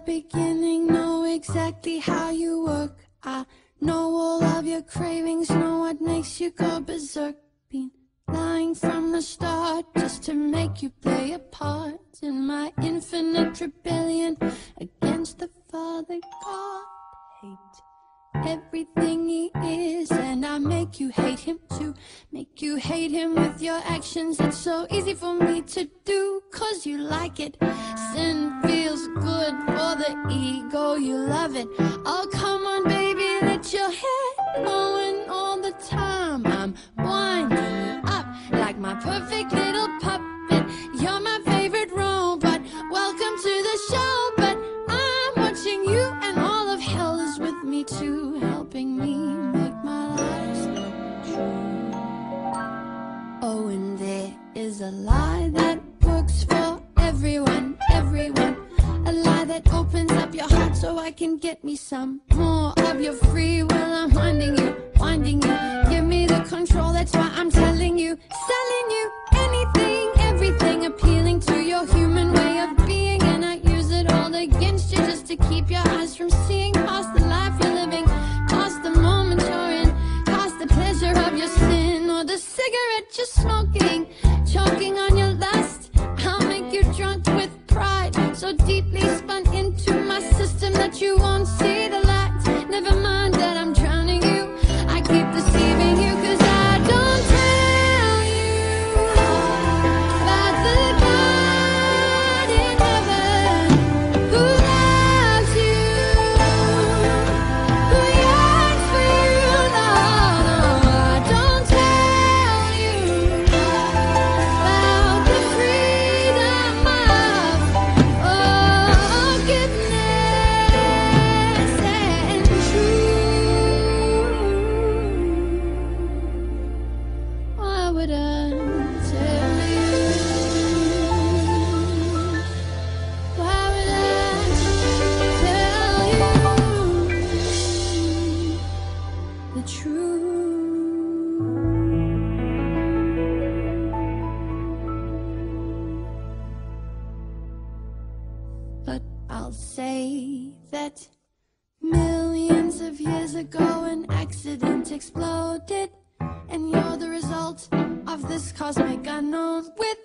Beginning, know exactly how you work. I know all of your cravings, know what makes you go berserk. Been lying from the start just to make you play a part in my infinite rebellion against the Father God. Hate everything He is, and I make you hate Him too. Make you hate Him with your actions. It's so easy for me to do, 'cause you like it. Sin feels good for the ego, you love it. Oh, come on, baby, let your head going all the time. I'm winding you up like my perfect little puppet. You're my favorite robot. Welcome to the show, but I'm watching you, and all of hell is with me too, helping me make my life look true. Oh, and there is a lie that works everyone, everyone. A lie that opens up your heart so I can get me some more of your free will. I'm winding you, winding you. Give me the control, that's why I'm telling you, selling you anything, everything, appealing to your human way of being. And I use it all against you just to keep your eyes from seeing past the life you're living, past the moment you're in, past the pleasure of your sin or the cigarette you're smoking, choking on your lust. I'll make you drunk with pride, so deeply spun into my system that you won't see the light. Never mind that I'm drowning you, I keep deceiving you, 'cause I don't tell you about the God in heaven who loves you, who yearns for you. No, no, I don't tell you about the freedom of forgiveness and truth. Why would I tell you? Why would I tell you the truth? But I'll say that millions of years ago an accident exploded, and you're the result of this cosmic unknown with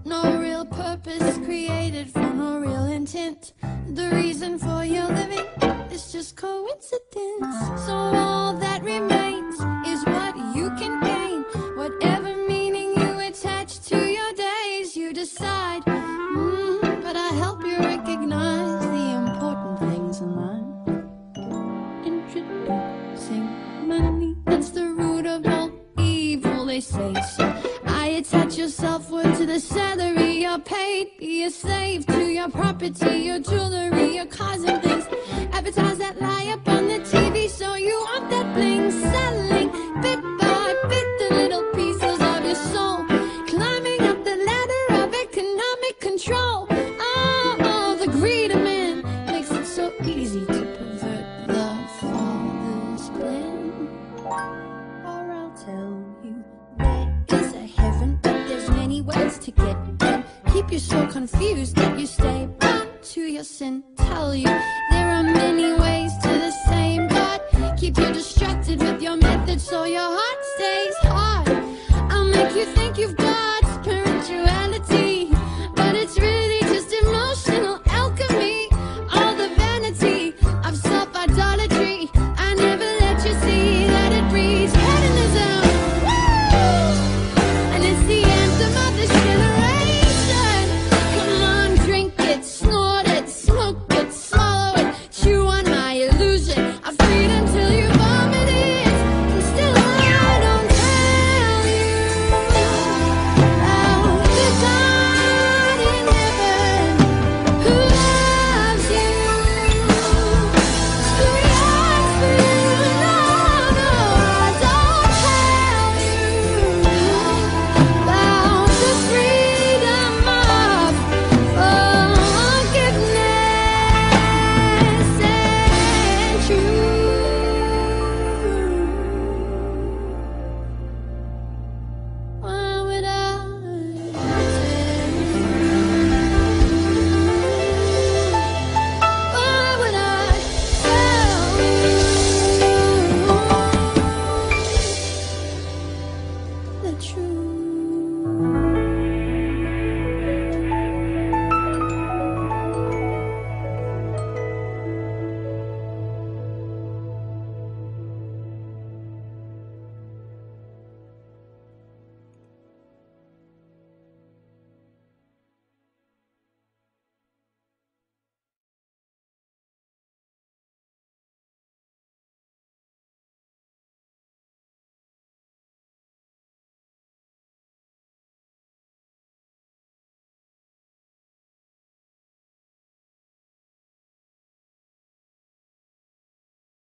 no real purpose, created for no real intent. The reason for your living is just coincidence. So all that remains is what you can gain. Whatever meaning you attach to your days, you decide. But I help you recognize the important things in life. Introducing money, that's the root of all evil, they say. So I attach your self-worth to the salary you're paid. Be a slave to your property, your jewelry, your cars and things. Advertise that lie up on the TV, so you want that bling. Selling bit by bit the little pieces of your soul, climbing up the ladder of economic control. Oh, the greed of man makes it so easy to pervert the Father's plan. Or I'll tell you there is a heaven, but there's many ways to get in. Keep you so confused that you stay bound to your sin. Tell you there are many ways to the same God. Keep you distracted with your methods so your heart stays hard. I'll make you think you've got spirituality, but it's really just emotional alchemy. All the vanity of self-idolatry, I never let you see.